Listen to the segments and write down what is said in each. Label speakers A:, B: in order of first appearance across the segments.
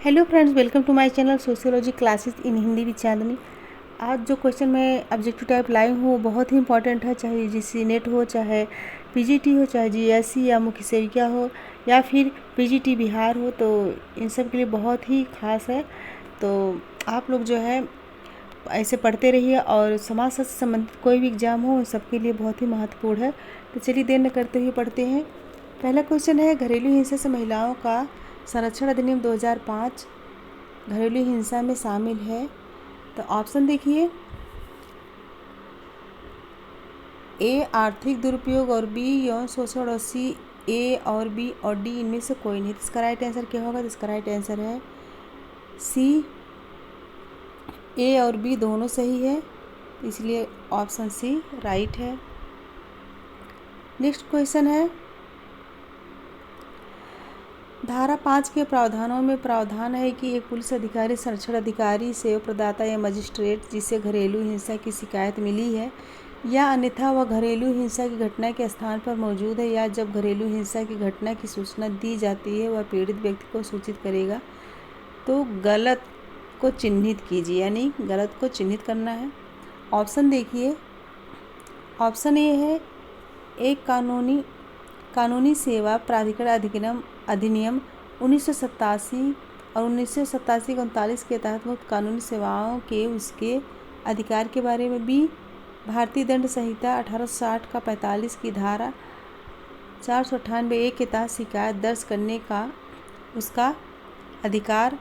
A: Hello friends, welcome to my channel sociology classes in Hindi with Chandni. आज जो question मैं objective type लाई हूँ वो बहुत ही इंपॉर्टेंट है, चाहे जीसी नेट हो, चाहे पीजीटी हो, चाहे जीएससी या मुख्य सेविका हो या फिर पीजीटी बिहार हो, तो इन सब के लिए बहुत ही खास है। तो आप लोग जो है ऐसे पढ़ते रहिए और समाज शास्त्र से संबंधित कोई भी एग्जाम हो सबके लिए बहुत ही महत्वपूर्ण है। तो चलिए देर न करते हुए पढ़ते हैं। पहला क्वेश्चन है, घरेलू हिंसा से महिलाओं का संरक्षण अधिनियम 2005 घरेलू हिंसा में शामिल है। तो ऑप्शन देखिए, ए आर्थिक दुरुपयोग और बी यौन शोषण और सी ए और बी और डी इनमें से कोई नहीं। इसका राइट आंसर क्या होगा? तो इसका राइट आंसर है सी, ए और बी दोनों सही है, इसलिए ऑप्शन सी राइट है। नेक्स्ट क्वेश्चन है, धारा 5 के प्रावधानों में प्रावधान है कि एक पुलिस अधिकारी संरक्षण अधिकारी सेवा प्रदाता या मजिस्ट्रेट जिसे घरेलू हिंसा की शिकायत मिली है या अन्यथा वह घरेलू हिंसा की घटना के स्थान पर मौजूद है या जब घरेलू हिंसा की घटना की सूचना दी जाती है वह पीड़ित व्यक्ति को सूचित करेगा। तो गलत को चिन्हित कीजिए, यानी गलत को चिन्हित करना है। ऑप्शन देखिए, ऑप्शन ए है, एक कानूनी सेवा प्राधिकरण अधिनियम 1987 और 1987-39 के तहत मुफ्त कानूनी सेवाओं के उसके अधिकार के बारे में। बी, भारतीय दंड संहिता 1860 का 45 की धारा 498 के तहत शिकायत दर्ज करने का उसका अधिकार।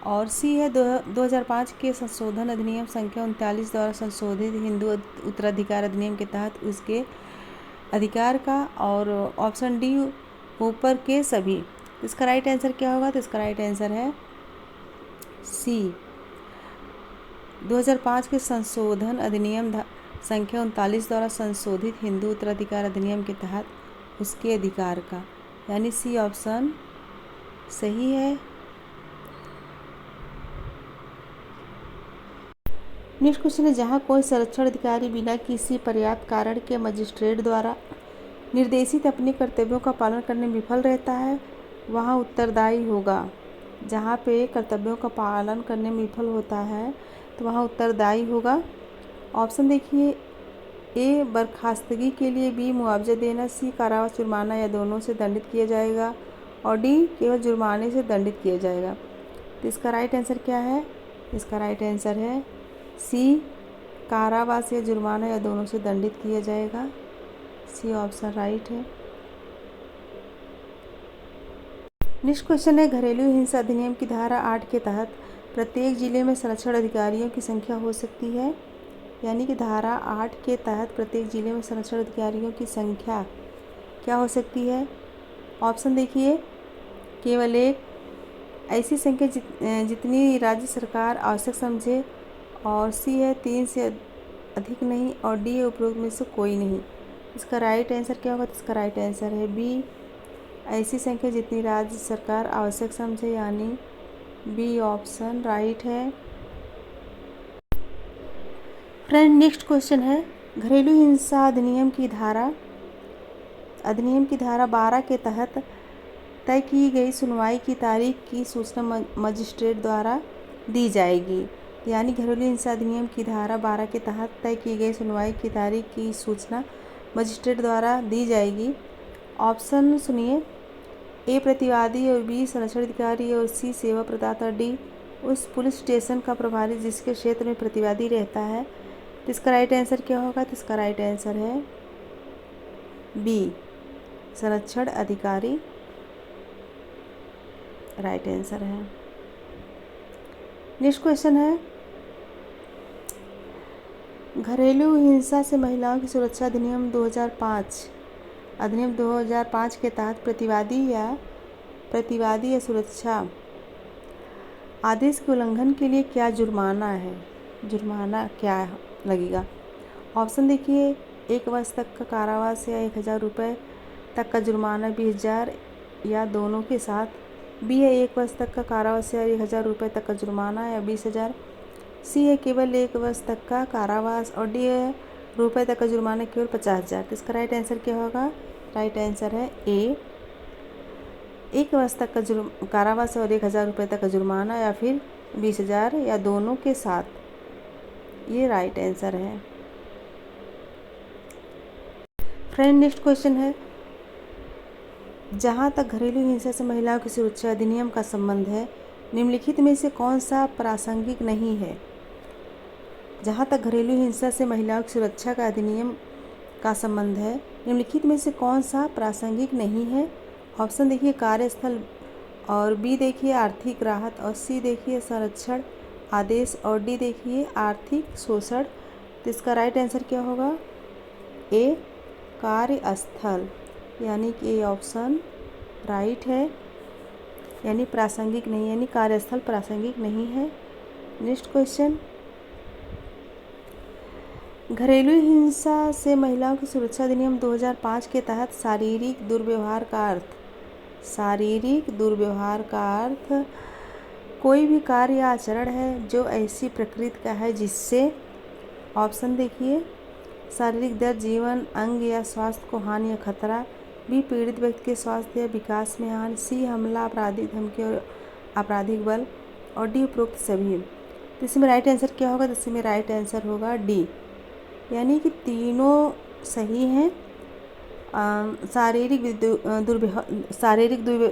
A: और सी है 2005 के संशोधन अधिनियम संख्या 39 द्वारा संशोधित हिंदू उत्तराधिकार अधिनियम के तहत उसके अधिकार का। और ऑप्शन डी, ऊपर के सभी। इसका राइट आंसर क्या होगा? तो इसका राइट आंसर है सी, 2005 के संशोधन अधिनियम संख्या 39 द्वारा संशोधित हिंदू उत्तराधिकार अधिनियम के तहत उसके अधिकार का, यानी सी ऑप्शन सही है। नेक्स्ट क्वेश्चन है, जहाँ कोई संरक्षण अधिकारी बिना किसी पर्याप्त कारण के मजिस्ट्रेट द्वारा निर्देशित अपने कर्तव्यों का पालन करने में विफल रहता है वहाँ उत्तरदायी होगा। जहाँ पे कर्तव्यों का पालन करने में विफल होता है तो वहाँ उत्तरदायी होगा। ऑप्शन देखिए, ए बर्खास्तगी के लिए, बी मुआवजा देना, सी कारावास जुर्माना या दोनों से दंडित किया जाएगा और डी केवल जुर्माने से दंडित किया जाएगा। तो इसका राइट आंसर क्या है? इसका राइट आंसर है सी, कारावास या जुर्माना या दोनों से दंडित किया जाएगा। सी ऑप्शन राइट है। नेक्स्ट क्वेश्चन है, घरेलू हिंसा अधिनियम की धारा 8 के तहत प्रत्येक जिले में संरक्षण अधिकारियों की संख्या हो सकती है, यानी कि धारा 8 के तहत प्रत्येक जिले में संरक्षण अधिकारियों की संख्या क्या हो सकती है? ऑप्शन देखिए, केवल एक, ऐसी संख्या जितनी राज्य सरकार आवश्यक समझे, और सी है 3 से अधिक नहीं, और डी है उपरोक्त में से कोई नहीं। इसका राइट आंसर क्या होगा? तो इसका राइट आंसर है बी, ऐसी संख्या जितनी राज्य सरकार आवश्यक समझे, यानी बी ऑप्शन राइट है। फ्रेंड, नेक्स्ट क्वेश्चन है, घरेलू हिंसा अधिनियम की धारा 12 के तहत तय की गई सुनवाई की तारीख की सूचना मजिस्ट्रेट द्वारा दी जाएगी। यानी घरेलू हिंसा अधिनियम की धारा 12 के तहत तय की गई सुनवाई की तारीख की सूचना मजिस्ट्रेट द्वारा दी जाएगी। ऑप्शन सुनिए, ए प्रतिवादी और बी संरक्षण अधिकारी और सी सेवा प्रदाता, डी उस पुलिस स्टेशन का प्रभारी जिसके क्षेत्र में प्रतिवादी रहता है। तो इसका राइट आंसर क्या होगा? तो इसका राइट आंसर है बी, संरक्षण अधिकारी राइट आंसर है। नेक्स्ट क्वेश्चन है, घरेलू हिंसा से महिलाओं की सुरक्षा अधिनियम 2005 के तहत प्रतिवादी या सुरक्षा आदेश के उल्लंघन के लिए क्या जुर्माना है? जुर्माना क्या लगेगा? ऑप्शन देखिए, 1 वर्ष तक का कारावास या 1000 रुपये तक का जुर्माना, 20,000 या दोनों के साथ। बी है 1 वर्ष तक का कारावास या 1000 रुपये तक का जुर्माना या 20,000। सी है केवल 1 वर्ष तक का कारावास, और डी है रुपये तक का जुर्माना केवल 50,000। तो इसका राइट आंसर क्या होगा? राइट आंसर है ए, 1 वर्ष तक का कारावास और 1000 रुपये तक का जुर्माना, या फिर 20,000, या दोनों के साथ। ये राइट आंसर है। फ्रेंड, नेक्स्ट क्वेश्चन है, जहाँ तक घरेलू हिंसा से महिलाओं की सुरक्षा अधिनियम का संबंध है, निम्नलिखित में से कौन सा प्रासंगिक नहीं है? जहाँ तक घरेलू हिंसा से महिलाओं की सुरक्षा का अधिनियम का संबंध है, निम्नलिखित में से कौन सा प्रासंगिक नहीं है? ऑप्शन देखिए कार्यस्थल, और बी देखिए आर्थिक राहत, और सी देखिए संरक्षण आदेश, और डी देखिए आर्थिक शोषण। तो इसका राइट आंसर क्या होगा? ए कार्यस्थल, यानी कि ये ऑप्शन राइट है, यानी प्रासंगिक नहीं, यानी कार्यस्थल प्रासंगिक नहीं है। नेक्स्ट क्वेश्चन, घरेलू हिंसा से महिलाओं की सुरक्षा अधिनियम 2005 के तहत शारीरिक दुर्व्यवहार का अर्थ, शारीरिक दुर्व्यवहार का अर्थ कोई भी कार्य या आचरण है जो ऐसी प्रकृति का है जिससे, ऑप्शन देखिए शारीरिक दर्द, जीवन, अंग या स्वास्थ्य को हानि या खतरा, बी पीड़ित व्यक्ति के स्वास्थ्य या विकास में हानि, सी हमला, आपराधिक धमकी और आपराधिक बल, और डी उपरोक्त सभी। तो इसमें राइट आंसर क्या होगा? तो इसमें राइट आंसर होगा डी, यानी कि तीनों सही हैं। शारीरिक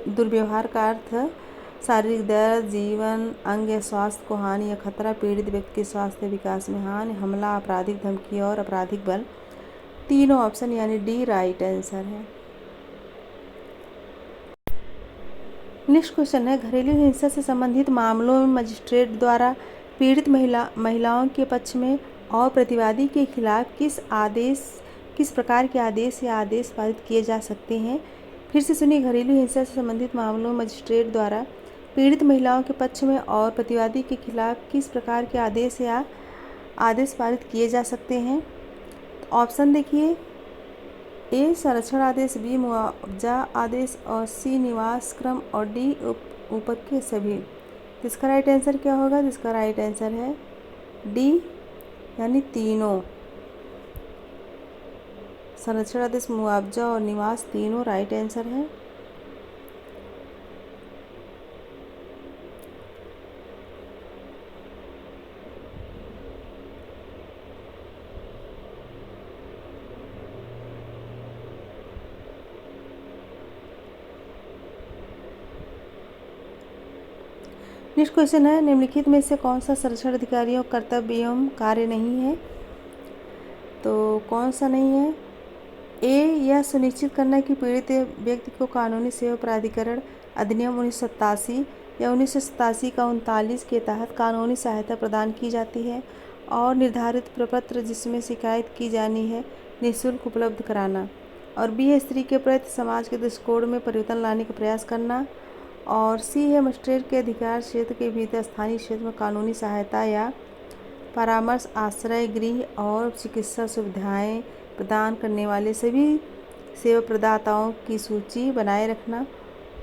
A: दुर्व्यवहार का अर्थ शारीरिक दर्द, जीवन, अंग या स्वास्थ्य को हानि या खतरा, पीड़ित व्यक्ति के स्वास्थ्य विकास में हानि, हमला, आपराधिक धमकी और आपराधिक बल। तीनों ऑप्शन यानी डी राइट आंसर है। नेक्स्ट क्वेश्चन है, घरेलू हिंसा से संबंधित मामलों में मजिस्ट्रेट द्वारा पीड़ित महिलाओं के पक्ष में और प्रतिवादी के खिलाफ किस प्रकार के आदेश या आदेश पारित किए जा सकते हैं? फिर से सुनिए, घरेलू हिंसा से संबंधित मामलों में मजिस्ट्रेट द्वारा पीड़ित महिलाओं के पक्ष में और प्रतिवादी के खिलाफ किस प्रकार के आदेश या आदेश पारित किए जा सकते हैं? ऑप्शन देखिए, ए संरक्षण आदेश, बी मुआवजा आदेश, और सी निवास क्रम, और डी ऊपर के सभी। तो इसका राइट आंसर क्या होगा? तो इसका राइट आंसर है डी, यानी तीनों, संरक्षण आदेश, मुआवजा और निवास, तीनों राइट आंसर है। नेक्स्ट क्वेश्चन है, निम्नलिखित में से कौन सा संरक्षण अधिकारियों का कर्तव्य एवं कार्य नहीं है? तो कौन सा नहीं है? ए यह सुनिश्चित करना कि पीड़ित व्यक्ति को कानूनी सेवा प्राधिकरण अधिनियम 1987 या 1987 का 39 के तहत कानूनी सहायता प्रदान की जाती है और निर्धारित प्रपत्र जिसमें शिकायत की जानी है निःशुल्क उपलब्ध कराना, और बी है स्त्री के प्रति समाज के दृष्टिकोण में परिवर्तन लाने का प्रयास करना, और सी है मजिस्ट्रेट के अधिकार क्षेत्र के भीतर स्थानीय क्षेत्र में कानूनी सहायता या परामर्श, आश्रय गृह और चिकित्सा सुविधाएं प्रदान करने वाले सभी सेवा प्रदाताओं की सूची बनाए रखना,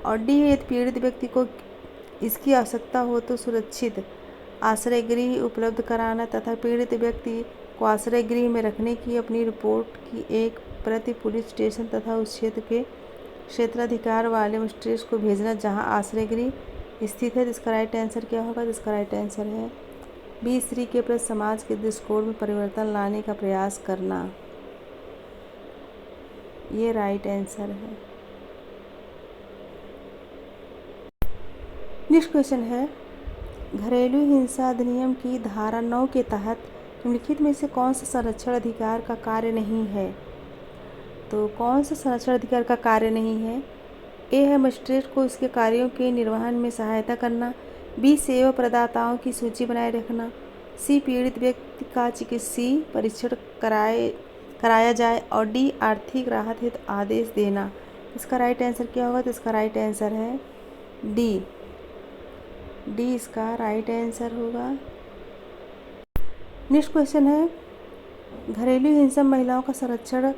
A: और डी है पीड़ित व्यक्ति को इसकी आवश्यकता हो तो सुरक्षित आश्रय गृह उपलब्ध कराना तथा पीड़ित व्यक्ति को आश्रय गृह में रखने की अपनी रिपोर्ट की एक प्रति पुलिस स्टेशन तथा उस क्षेत्र के क्षेत्राधिकार वाले मजिस्ट्रेट को भेजना जहां आश्रय गृह स्थित है। इसका राइट आंसर क्या होगा? इसका राइट आंसर है बी, स्त्री के प्रति समाज के दृष्टिकोण में परिवर्तन लाने का प्रयास करना। ये राइट आंसर है। नेक्स्ट क्वेश्चन है, घरेलू हिंसा अधिनियम की धारा 9 के तहत निम्नलिखित में से कौन सा संरक्षण अधिकार का कार्य नहीं है? तो कौन सा संरक्षण अधिकार का कार्य नहीं है? ए है मजिस्ट्रेट को उसके कार्यों के निर्वहन में सहायता करना, बी सेवा प्रदाताओं की सूची बनाए रखना, सी पीड़ित व्यक्ति का चिकित्सीय परीक्षण कराया जाए, और डी आर्थिक राहत हेतु आदेश देना। इसका राइट आंसर क्या होगा? तो इसका राइट आंसर है डी, डी इसका राइट आंसर होगा। नेक्स्ट क्वेश्चन है, घरेलू हिंसा महिलाओं का संरक्षण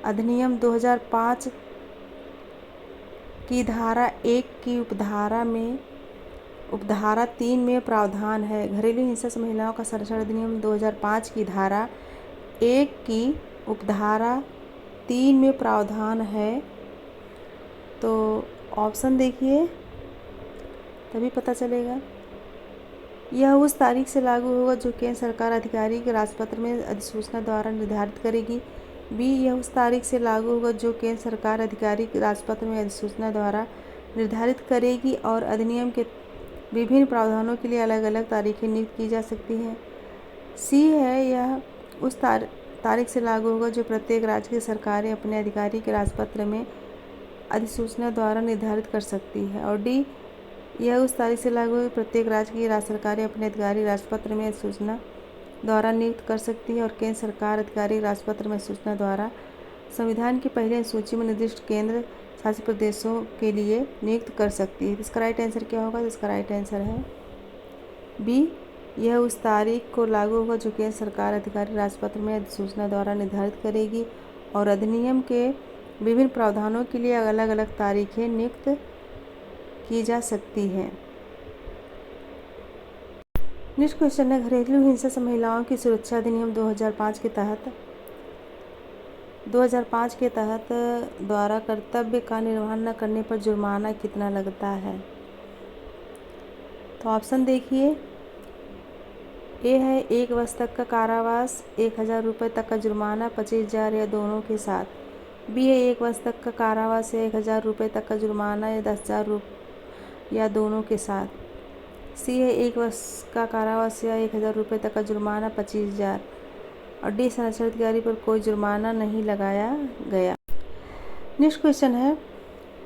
A: अधिनियम 2005 की धारा 1 की उपधारा 3 में प्रावधान है। घरेलू हिंसा से महिलाओं का संरक्षण अधिनियम 2005 की धारा 1 की उपधारा 3 में प्रावधान है। तो ऑप्शन देखिए तभी पता चलेगा। यह उस तारीख से लागू होगा जो केंद्र सरकार आधिकारिक राजपत्र में अधिसूचना द्वारा निर्धारित करेगी। बी, यह उस तारीख से लागू होगा जो केंद्र सरकार आधिकारिक राजपत्र में अधिसूचना द्वारा निर्धारित करेगी और अधिनियम के विभिन्न प्रावधानों के लिए अलग अलग तारीखें नियुक्त की जा सकती हैं। सी है, यह उस तारीख से लागू होगा जो प्रत्येक राज्य की सरकारें अपने आधिकारिक राजपत्र में अधिसूचना द्वारा निर्धारित कर सकती है। और डी, यह उस तारीख से लागू होगा प्रत्येक राज्य की राज्य सरकारें अपने आधिकारिक राजपत्र में अधिसूचना द्वारा नियुक्त कर सकती है और केंद्र सरकार आधिकारिक राजपत्र में सूचना द्वारा संविधान की पहली अनुसूची में निर्दिष्ट केंद्र शासित प्रदेशों के लिए नियुक्त कर सकती है। इसका राइट आंसर क्या होगा? इसका राइट आंसर है बी, यह उस तारीख को लागू होगा जो केंद्र सरकार आधिकारिक राजपत्र में अधिसूचना द्वारा निर्धारित करेगी और अधिनियम के विभिन्न प्रावधानों के लिए अलग अलग तारीखें नियुक्त की जा सकती हैं। नेक्स्ट क्वेश्चन है, घरेलू हिंसा से महिलाओं की सुरक्षा अधिनियम 2005 के तहत द्वारा कर्तव्य का निर्वहन न करने पर जुर्माना कितना लगता है? तो ऑप्शन देखिए। ए है 1 वर्ष तक का कारावास, 1000 रुपये तक का जुर्माना, 25,000 या दोनों के साथ। बी है 1 वर्ष तक का कारावास या 1000 रुपये तक का जुर्माना या 10,000 रुपये या दोनों के साथ। सी है 1 वर्ष का कारावास या 1000 रुपये तक का जुर्माना, 25,000। और डी, संरक्षण अधिकारी पर कोई जुर्माना नहीं लगाया गया। नेक्स्ट क्वेश्चन है,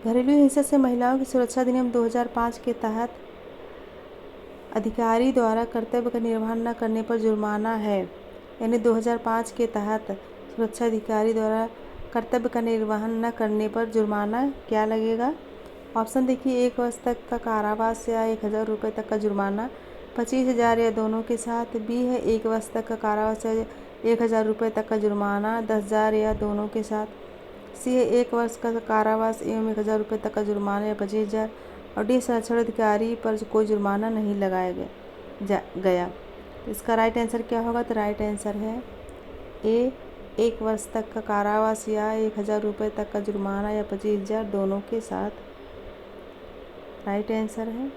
A: घरेलू हिंसा से महिलाओं की सुरक्षा अधिनियम 2005 के तहत अधिकारी द्वारा कर्तव्य का निर्वहन न करने पर जुर्माना है। यानी 2005 के तहत सुरक्षा अधिकारी द्वारा कर्तव्य का निर्वहन न करने पर जुर्माना क्या लगेगा? ऑप्शन देखिए। 1 वर्ष तक का कारावास या 1000 रुपये तक का जुर्माना, 25,000 या दोनों के साथ। बी है 1 वर्ष तक का कारावास या 1000 रुपये तक का जुर्माना, 10,000 या दोनों के साथ। सी है 1 वर्ष का कारावास एवं 1000 रुपये तक का जुर्माना या 25,000। और डी, संरक्षण अधिकारी पर कोई जुर्माना नहीं लगाया गया। इसका राइट आंसर क्या होगा? तो राइट आंसर है ए, 1 वर्ष तक का कारावास या 1000 रुपये तक का जुर्माना या 25,000 दोनों के साथ। राइट आंसर है।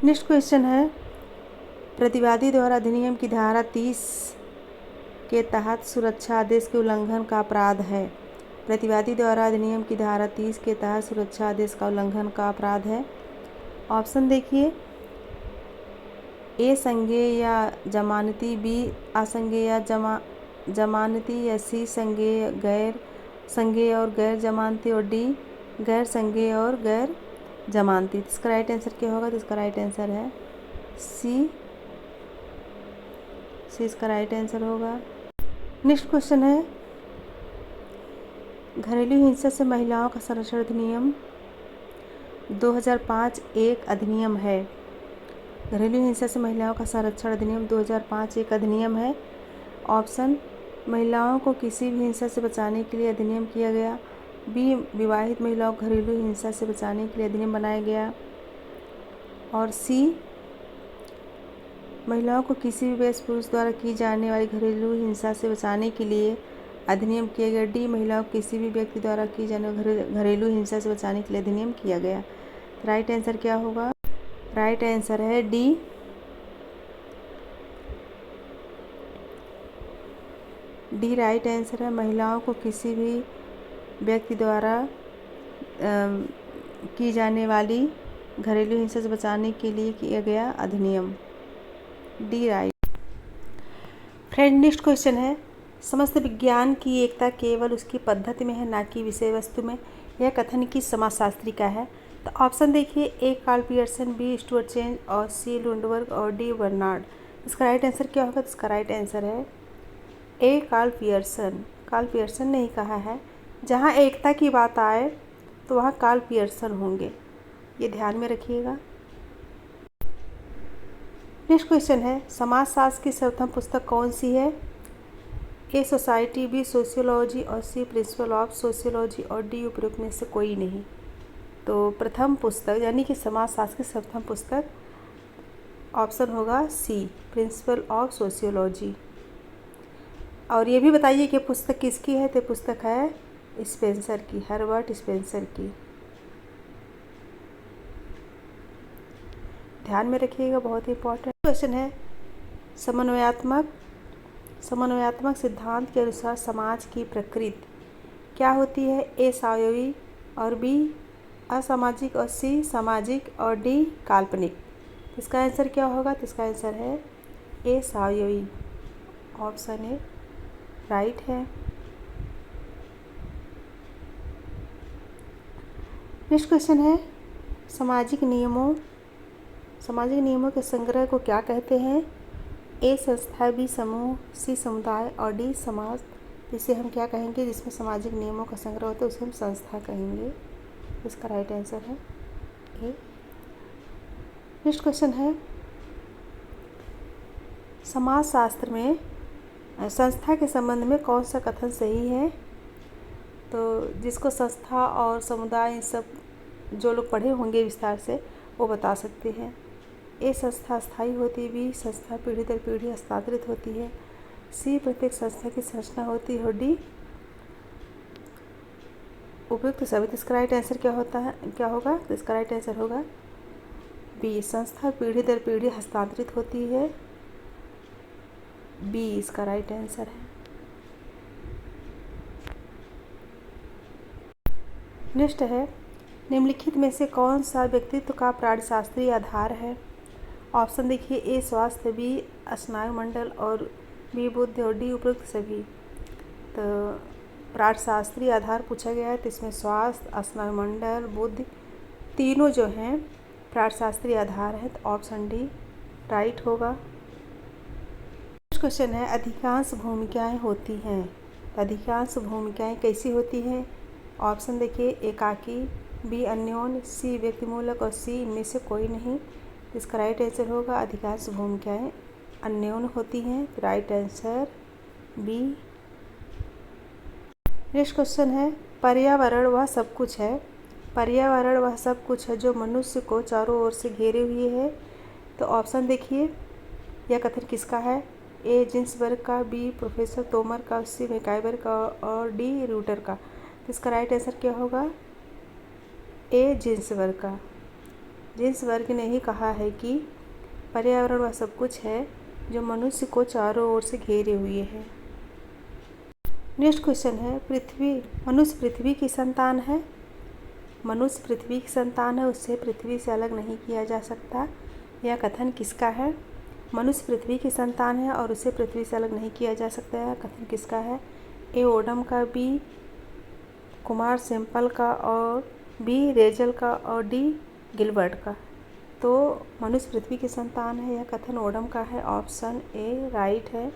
A: नेक्स्ट क्वेश्चन है, प्रतिवादी द्वारा अधिनियम की धारा 30 के तहत सुरक्षा आदेश के उल्लंघन का अपराध है। प्रतिवादी द्वारा अधिनियम की धारा 30 के तहत सुरक्षा आदेश का उल्लंघन का अपराध है। ऑप्शन देखिए। ए, संज्ञेय या जमानती। बी, असंज्ञेय या जमानती। या सी, संज्ञेय गैर संज्ञेय और गैर जमानती। और डी, गैर संज्ञेय और गैर जमानती। इसका राइट आंसर क्या होगा? तो इसका राइट आंसर है सी, इसका राइट आंसर होगा। नेक्स्ट क्वेश्चन है, घरेलू हिंसा से महिलाओं का संरक्षण अधिनियम 2005 एक अधिनियम है। घरेलू हिंसा से महिलाओं का संरक्षण अधिनियम 2005 एक अधिनियम है। ऑप्शन, महिलाओं को किसी भी हिंसा से बचाने के लिए अधिनियम किया गया। बी, विवाहित महिलाओं को घरेलू हिंसा से बचाने के लिए अधिनियम बनाया गया। और सी, महिलाओं को किसी भी वयस्क पुरुष द्वारा की जाने वाली घरेलू हिंसा से बचाने के लिए अधिनियम किया गया। डी, महिलाओं को किसी भी व्यक्ति द्वारा की जाने वाली घरेलू हिंसा से बचाने के लिए अधिनियम किया गया। राइट आंसर क्या होगा? राइट आंसर है डी, राइट आंसर है। महिलाओं को किसी भी व्यक्ति द्वारा की जाने वाली घरेलू हिंसा से बचाने के लिए किया गया अधिनियम, D right. Friend, next question है, समस्त विज्ञान की एकता केवल उसकी पद्धति में है, ना कि विषय वस्तु में। यह कथन किस समाजशास्त्री का है? तो ऑप्शन देखिए। A, Karl Pearson. B, Stuart चेंज। और सी, लुंडबर्ग। और डी, बर्नार्ड। इसका राइट आंसर क्या होगा? इसका राइट आंसर है A, Karl Pearson. Karl Pearson ने ही कहा है। जहाँ एकता की बात आए तो वहाँ कार्ल पियर्सन होंगे, ये ध्यान में रखिएगा। नेक्स्ट क्वेश्चन है, समाजशास्त्र की सर्वप्रथम पुस्तक कौन सी है? A, society. B, sociology. और सी, प्रिंसिपल ऑफ सोशियोलॉजी। और डी, उपरोक्त में से कोई नहीं। तो प्रथम पुस्तक यानी कि समाजशास्त्र की सर्वप्रथम पुस्तक ऑप्शन होगा सी, प्रिंसिपल ऑफ सोशियोलॉजी। और ये भी बताइए कि पुस्तक किसकी है? तो पुस्तक है स्पेंसर की, हर्बर्ट स्पेंसर की। ध्यान में रखिएगा, बहुत ही इंपॉर्टेंट क्वेश्चन है। समन्वयात्मक सिद्धांत के अनुसार समाज की प्रकृति क्या होती है? ए सावयवी और बी असामाजिक और सी सामाजिक और डी काल्पनिक। इसका आंसर क्या होगा? तो इसका आंसर है ए सावयवी। ऑप्शन ए राइट है। नेक्स्ट क्वेश्चन है, सामाजिक नियमों के संग्रह को क्या कहते हैं? ए संस्था, बी समूह, सी समुदाय और डी समाज। जिसे हम क्या कहेंगे? जिसमें सामाजिक नियमों का संग्रह होता है उसे हम संस्था कहेंगे। इसका राइट आंसर है ए। नेक्स्ट क्वेश्चन है, समाजशास्त्र में संस्था के संबंध में कौन सा कथन सही है? तो जिसको संस्था और समुदाय सब जो लोग पढ़े होंगे विस्तार से वो बता सकते हैं। ए संस्था स्थायी होती है, बी संस्था पीढ़ी दर पीढ़ी हस्तांतरित होती है, सी प्रत्येक संस्था की संरचना होती है और डी उपयुक्त सभी। इसका राइट आंसर क्या होगा? तो इसका राइट आंसर होगा बी, संस्था पीढ़ी दर पीढ़ी हस्तांतरित होती है। बी इसका राइट आंसर है। नेक्स्ट है, निम्नलिखित में से कौन सा व्यक्तित्व का प्राणिशास्त्रीय आधार है? ऑप्शन देखिए, ए स्वास्थ्य, बी स्नायुमंडल और बी बुद्धि और डी उपयुक्त सभी। तो प्राणिशास्त्रीय आधार पूछा गया है तो इसमें स्वास्थ्य, स्नायुमंडल, बुद्धि तीनों जो हैं प्राणिशास्त्रीय आधार है, तो ऑप्शन डी राइट होगा। नेक्स्ट क्वेश्चन है, अधिकांश भूमिकाएं होती हैं। तो अधिकांश भूमिकाएं कैसी होती हैं? ऑप्शन देखिए, एकाकी, बी अन्योन्य, सी व्यक्तिमूलक और सी इनमें से कोई नहीं। इसका राइट आंसर होगा अधिकांश भूमिकाएं अन्योन्य होती हैं। Right answer B. Next question है, पर्यावरण वह सब कुछ है। पर्यावरण वह सब कुछ है जो मनुष्य को चारों ओर से घेरे हुए है। तो ऑप्शन देखिए, यह कथन किसका है? ए जिन्सबर्ग का, बी प्रोफेसर तोमर का, सी मैकाइवर का और डी रूटर का। तो इसका राइट आंसर क्या होगा? ए जिन्सबर्ग का। जिन्सबर्ग ने ही कहा है कि पर्यावरण वह सब कुछ है जो मनुष्य को चारों ओर से घेरे हुए है। नेक्स्ट क्वेश्चन है, मनुष्य पृथ्वी की संतान है। मनुष्य पृथ्वी की संतान है, उससे पृथ्वी से अलग नहीं किया जा सकता। यह कथन किसका है? मनुष्य पृथ्वी की संतान है और उसे पृथ्वी से अलग नहीं किया जा सकता। यह कथन किसका है? ए ओडम का, बी कुमार सेम्पल का और बी रेजल का और डी गिलबर्ट का। तो मनुष्य पृथ्वी की संतान है, यह कथन ओडम का है। ऑप्शन ए राइट है।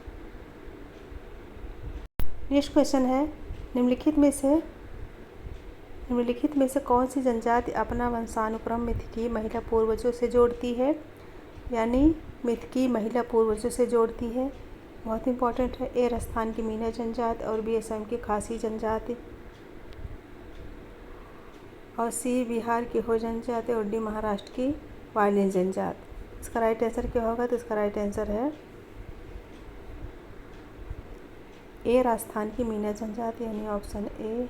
A: नेक्स्ट क्वेश्चन है, निम्नलिखित में से कौन सी जनजाति अपना वंशानुक्रम मिथकीय महिला पूर्वजों से जोड़ती है? यानी मिथकीय महिला पूर्वजों से जोड़ती है। बहुत इंपॉर्टेंट है। ए राजस्थान की मीना जनजाति और बी असम की खासी जनजाति और सी बिहार की हो जनजाति और डी महाराष्ट्र की वायलिन जनजाति। इसका राइट आंसर क्या होगा? तो इसका राइट आंसर है ए राजस्थान की मीना जनजाति, यानी ऑप्शन ए।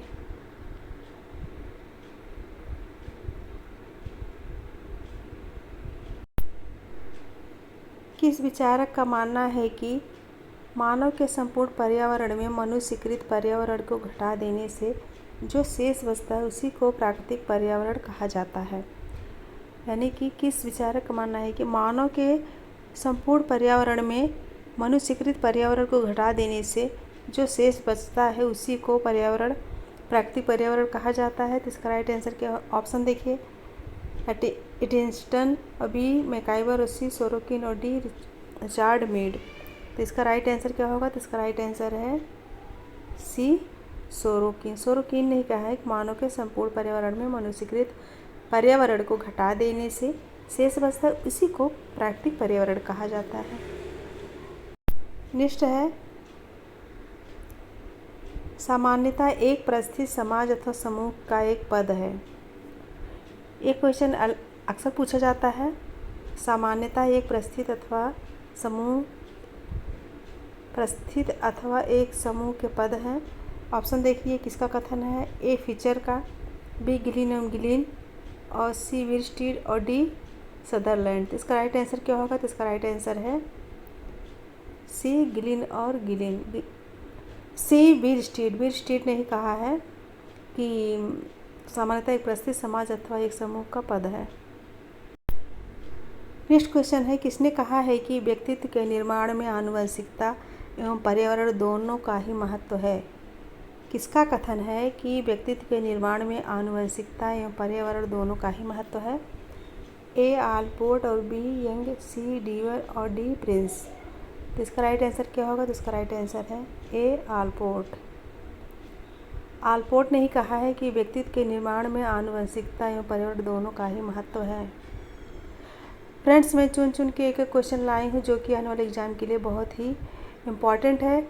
A: किस विचारक का मानना है कि मानव के संपूर्ण पर्यावरण में मनुष्यकृत पर्यावरण को घटा देने से जो शेष बचता है उसी को प्राकृतिक पर्यावरण कहा जाता है? यानी कि किस विचारक का मानना है कि मानव के संपूर्ण पर्यावरण में मनुष्यकृत पर्यावरण को घटा देने से जो शेष बचता है उसी को प्राकृतिक पर्यावरण कहा जाता है? तो इसका राइट आंसर क्या? ऑप्शन देखिए, एटिंस्टन, बी मैकाइवर और सी सोरोकिन और डी रिचार्ड मीड। तो इसका राइट आंसर क्या होगा? तो इसका राइट आंसर है सी सोरोकिन। सोरोकिन ने कहा है कि मानव के संपूर्ण पर्यावरण में मनुष्यकृत पर्यावरण को घटा देने से शेष बचता है उसी को प्राकृतिक पर्यावरण कहा जाता है। नेक्स्ट है, सामान्यतः एक परिस्थिति समाज अथवा समूह का एक पद है। एक क्वेश्चन अक्सर पूछा जाता है, सामान्यतः एक परिस्थिति अथवा एक समूह के पद हैं। ऑप्शन देखिए, किसका कथन है? ए फीचर का, बी गिलिन और सी विरस्टीड और डी सदरलैंड। तो इसका राइट आंसर क्या होगा? तो इसका राइट आंसर है सी, गिलिन और गिलिन। सी, बीर स्ट्रीट। बीर स्ट्रीट ने ही कहा है कि सामान्यतः एक प्रस्तुत समाज अथवा एक समूह का पद है। नेक्स्ट क्वेश्चन है, किसने कहा है कि व्यक्तित्व के निर्माण में आनुवंशिकता एवं पर्यावरण दोनों का ही महत्व है? किसका कथन है कि व्यक्तित्व के निर्माण में आनुवंशिकता एवं पर्यावरण दोनों का ही महत्व है? ए, आलपोर्ट और बी, यंग, सी, डीवर और डी, प्रिंस। तो इसका राइट आंसर क्या होगा? तो इसका राइट आंसर है ए, आलपोर्ट। आलपोर्ट ने ही कहा है कि व्यक्तित्व के निर्माण में आनुवंशिकता एवं पर्यावरण दोनों का ही महत्व है। फ्रेंड्स, मैं चुन चुन के एक क्वेश्चन लाई हूँ जो कि आने वाले एग्ज़ाम के लिए बहुत ही इम्पॉर्टेंट है।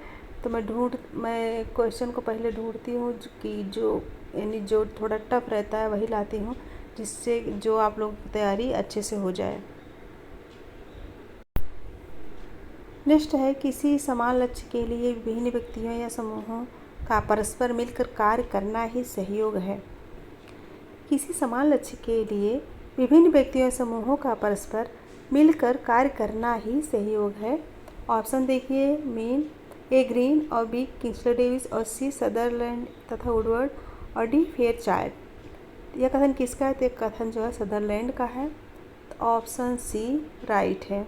A: तो मैं क्वेश्चन को पहले ढूंढती हूँ कि जो थोड़ा टफ रहता है वही लाती हूँ, जिससे जो आप लोगों की तैयारी अच्छे से हो जाए। नेक्स्ट है, किसी समान लक्ष्य के लिए विभिन्न व्यक्तियों या समूहों का परस्पर मिलकर कार्य करना ही सहयोग है। किसी समान लक्ष्य के लिए विभिन्न व्यक्तियों समूहों का परस्पर मिलकर कार्य करना ही सहयोग है। ऑप्शन देखिए, मीन, ए, ग्रीन और बी, किंग्सले डेविस और सी, सदरलैंड तथा वुडवर्ड और डी, फेयरचाइल्ड। यह कथन किसका है? तो यह कथन जो है सदरलैंड का है। तो ऑप्शन सी राइट है।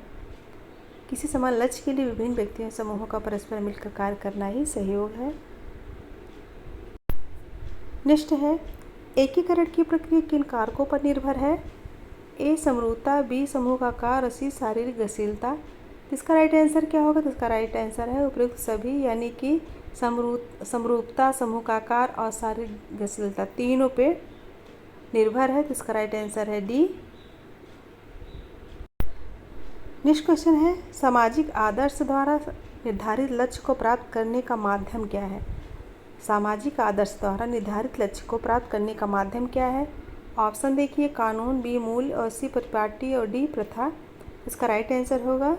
A: किसी समान लक्ष्य के लिए विभिन्न व्यक्तियों समूहों का परस्पर मिलकर कार्य करना ही सहयोग है। नेक्स्ट है, एकीकरण की प्रक्रिया किन कारकों पर निर्भर है? ए, समरूपता, बी, समूह का आकार और सी, शारीरिक गतिशीलता। इसका राइट आंसर क्या होगा? तो इसका राइट आंसर है उपयुक्त सभी, यानी कि समरूपता, समूह का आकार और शारीरिक गतिशीलता तीनों पे निर्भर है। तो इसका राइट आंसर है डी। नेक्स्ट क्वेश्चन है, सामाजिक आदर्श द्वारा निर्धारित लक्ष्य को प्राप्त करने का माध्यम क्या है? सामाजिक आदर्श द्वारा निर्धारित लक्ष्य को प्राप्त करने का माध्यम क्या है? ऑप्शन देखिए, कानून, बी, मूल्य और सी, परिपाटी और डी, प्रथा। इसका राइट आंसर होगा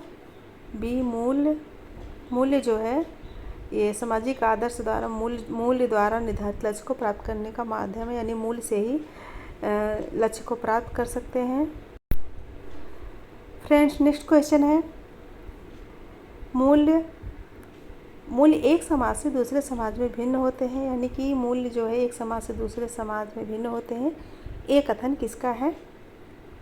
A: बी, मूल्य। मूल्य जो है ये सामाजिक आदर्श द्वारा मूल्य द्वारा निर्धारित लक्ष्य को प्राप्त करने का माध्यम है, यानी मूल्य से ही लक्ष्य को प्राप्त कर सकते हैं। फ्रेंड्स, नेक्स्ट क्वेश्चन है, मूल्य एक समाज से दूसरे समाज में भिन्न होते हैं, यानी कि मूल्य जो है एक समाज से दूसरे समाज में भिन्न होते हैं। ये कथन किसका है?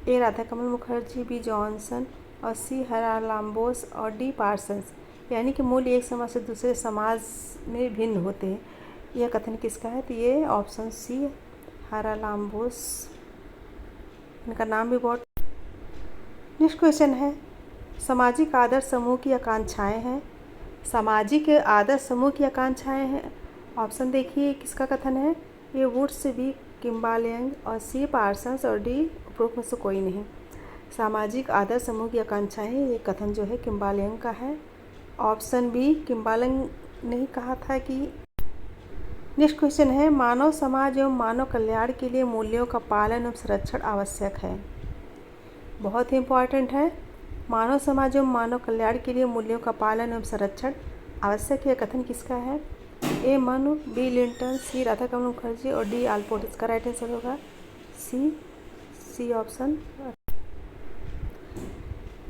A: ए, राधाकमल मुखर्जी, बी, जॉनसन और सी, हरालाम्बोस और डी, पार्सन्स। यानी कि मूल्य एक समाज से दूसरे समाज में भिन्न होते हैं, यह कथन किसका है? तो ये ऑप्शन सी, हरालाम्बोस। इनका नाम भी बहुत। नेक्स्ट क्वेश्चन है, सामाजिक आदर्श समूह की आकांक्षाएं हैं। सामाजिक आदर्श समूह की आकांक्षाएं हैं। ऑप्शन देखिए, किसका कथन है? ए, वुड्स, बी, किम्बालेंग और सी, पार्सन्स और डी, उपरोक्त में से कोई नहीं। सामाजिक आदर्श समूह की आकांक्षाएं, ये कथन जो है किम्बालेंग का है। ऑप्शन बी, किम्बालेंग ने ही कहा था कि। नेक्स्ट क्वेश्चन है, मानव समाज एवं मानव कल्याण के लिए मूल्यों का पालन एवं संरक्षण आवश्यक है। बहुत ही इम्पॉर्टेंट है। मानव समाज एवं मानव कल्याण के लिए मूल्यों का पालन एवं संरक्षण आवश्यक है, कथन किसका है? ए, मनु, बी, लिंटन, सी, राधाकमल मुखर्जी और डी, आलपोर्ट। इसका राइट आंसर होगा सी ऑप्शन।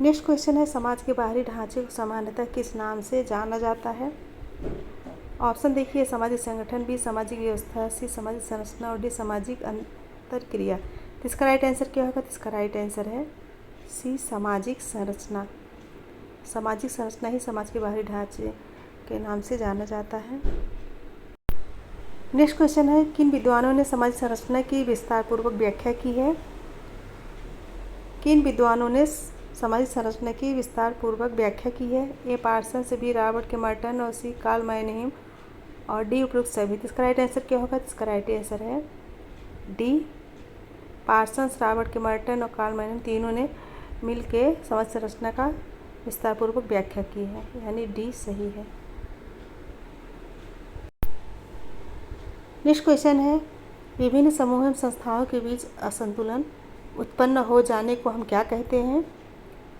A: नेक्स्ट क्वेश्चन है, समाज के बाहरी ढांचे को सामान्यतः किस नाम से जाना जाता है? ऑप्शन देखिए, सामाजिक संगठन, बी, सामाजिक व्यवस्था, सी, सामाजिक संरचना और डी, सामाजिक अंतरक्रिया। इसका राइट आंसर क्या होगा? तो इसका राइट आंसर है सी, सामाजिक संरचना। सामाजिक संरचना ही समाज के बाहरी ढांचे के नाम से जाना जाता है। नेक्स्ट क्वेश्चन है, किन विद्वानों ने सामाजिक संरचना की विस्तारपूर्वक व्याख्या की है? किन विद्वानों ने सामाजिक संरचना की विस्तारपूर्वक व्याख्या की है? ए, पार्सन्स, बी, रॉबर्ट के मर्टन और सी, कार्ल मैनहीम और डी, उपयुक्त सभी। इसका राइट आंसर क्या होगा? इसका राइट आंसर है डी, पार्सन्स, रॉबर्ट के मर्टन और कार्ल मैनहीम तीनों ने मिलकर सामाजिक संरचना का विस्तारपूर्वक व्याख्या की है, यानी डी सही है। नेक्स्ट क्वेश्चन है, विभिन्न समूह एवं संस्थाओं के बीच असंतुलन उत्पन्न हो जाने को हम क्या कहते हैं?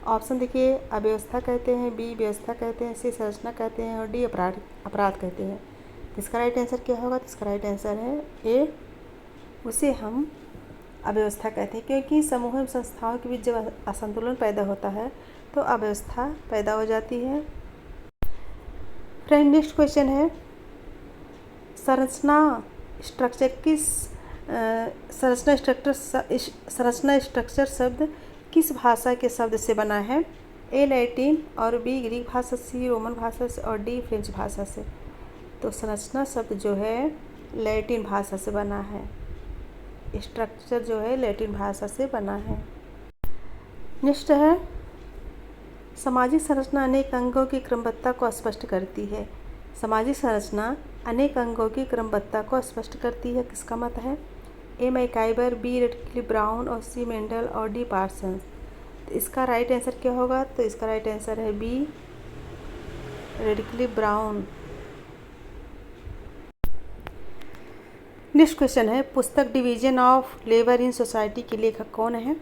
A: ऑप्शन देखिए, अव्यवस्था कहते हैं, बी, व्यवस्था कहते हैं, सी, संरचना कहते हैं और डी, अपराध कहते हैं। इसका राइट आंसर क्या होगा? तो इसका राइट आंसर है ए, उसे हम अव्यवस्था कहते हैं, क्योंकि समूह एवं संस्थाओं के बीच जब असंतुलन पैदा होता है तो अव्यवस्था पैदा हो जाती है। फ्रेंड नेक्स्ट क्वेश्चन है, संरचना स्ट्रक्चर शब्द किस भाषा के शब्द से बना है? ए लैटिन और बी ग्रीक भाषा, सी रोमन भाषा से और डी फ्रेंच भाषा से। तो संरचना शब्द जो है लैटिन भाषा से बना है, स्ट्रक्चर जो है लैटिन भाषा से बना है। नेक्स्ट है, सामाजिक संरचना अनेक अंगों की क्रमबद्धता को स्पष्ट करती है। सामाजिक संरचना अनेक अंगों की क्रमबद्धता को स्पष्ट करती है, किसका मत है? A MacIver, B Radcliffe Brown और सी मेंडल और डी पार्सन्स। तो इसका राइट आंसर क्या होगा? तो इसका राइट आंसर है B Radcliffe Brown. Next question है, पुस्तक division of labour in society के लेखक कौन है?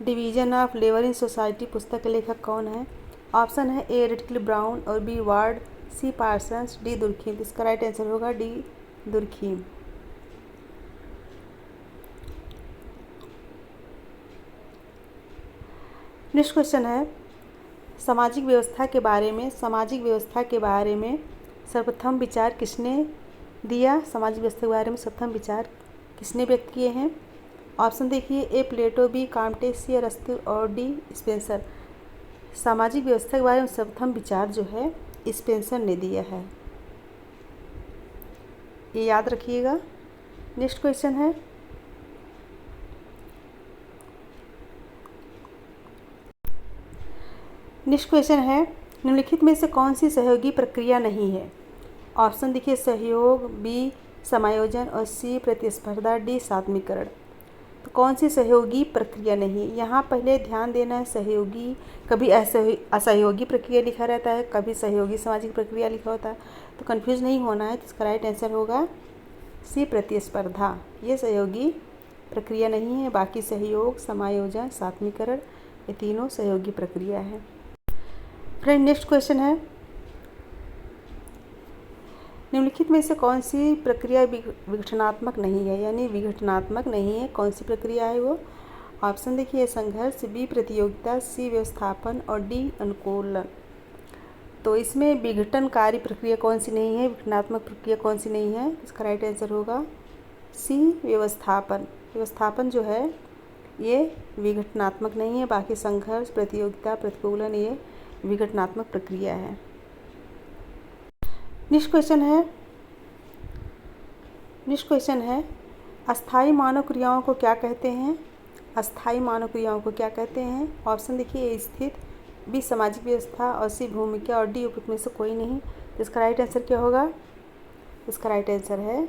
A: Division of labour in society पुस्तक के लेखक कौन है? ऑप्शन है ए रेडक्लिफ ब्राउन और B Ward, C Parsons, D Durkheim. इसका राइट आंसर होगा डी दुर्खीम। नेक्स्ट क्वेश्चन है, सामाजिक व्यवस्था के बारे में सर्वप्रथम विचार किसने दिया? सामाजिक व्यवस्था के बारे में सर्वप्रथम विचार किसने व्यक्त किए हैं? ऑप्शन देखिए, ए प्लेटो, बी कांटे, सी अरस्तु और डी स्पेंसर। सामाजिक व्यवस्था के बारे में सर्वप्रथम विचार जो है स्पेंसर ने दिया है, ये याद रखिएगा। नेक्स्ट क्वेश्चन है, निम्नलिखित में से कौन सी सहयोगी प्रक्रिया नहीं है? ऑप्शन देखिए, सहयोग, बी समायोजन और सी प्रतिस्पर्धा, डी सात्मीकरण। तो कौन सी सहयोगी प्रक्रिया नहीं? यहाँ पहले ध्यान देना है, सहयोगी कभी असहयोगी प्रक्रिया लिखा रहता है, कभी सहयोगी सामाजिक प्रक्रिया लिखा होता है, तो कंफ्यूज नहीं होना है। तो इसका राइट आंसर होगा सी प्रतिस्पर्धा। ये सहयोगी प्रक्रिया नहीं है, बाकी सहयोग, समायोजन, सात्मीकरण ये तीनों सहयोगी प्रक्रिया है। फ्रेंड नेक्स्ट क्वेश्चन है, निम्नलिखित में से कौन सी प्रक्रिया विघटनात्मक नहीं है? यानी विघटनात्मक नहीं है, कौन सी प्रक्रिया है वो? ऑप्शन देखिए, संघर्ष, बी प्रतियोगिता, सी व्यवस्थापन और डी अनुकूलन। तो इसमें विघटनकारी प्रक्रिया कौन सी नहीं है, विघटनात्मक प्रक्रिया कौन सी नहीं है? इसका राइट आंसर होगा सी व्यवस्थापन। व्यवस्थापन जो है ये विघटनात्मक नहीं है, बाकी संघर्ष, प्रतियोगिता, प्रतिकूलन ये विघटनात्मक प्रक्रिया है। नेक्स्ट क्वेश्चन है, अस्थायी मानव क्रियाओं को क्या कहते हैं? अस्थायी मानव क्रियाओं को क्या कहते हैं? ऑप्शन देखिए, ए स्थित, बी सामाजिक व्यवस्था और सी भूमिका और डी उपयुक्त में से कोई नहीं। तो इसका राइट आंसर क्या होगा? इसका राइट आंसर है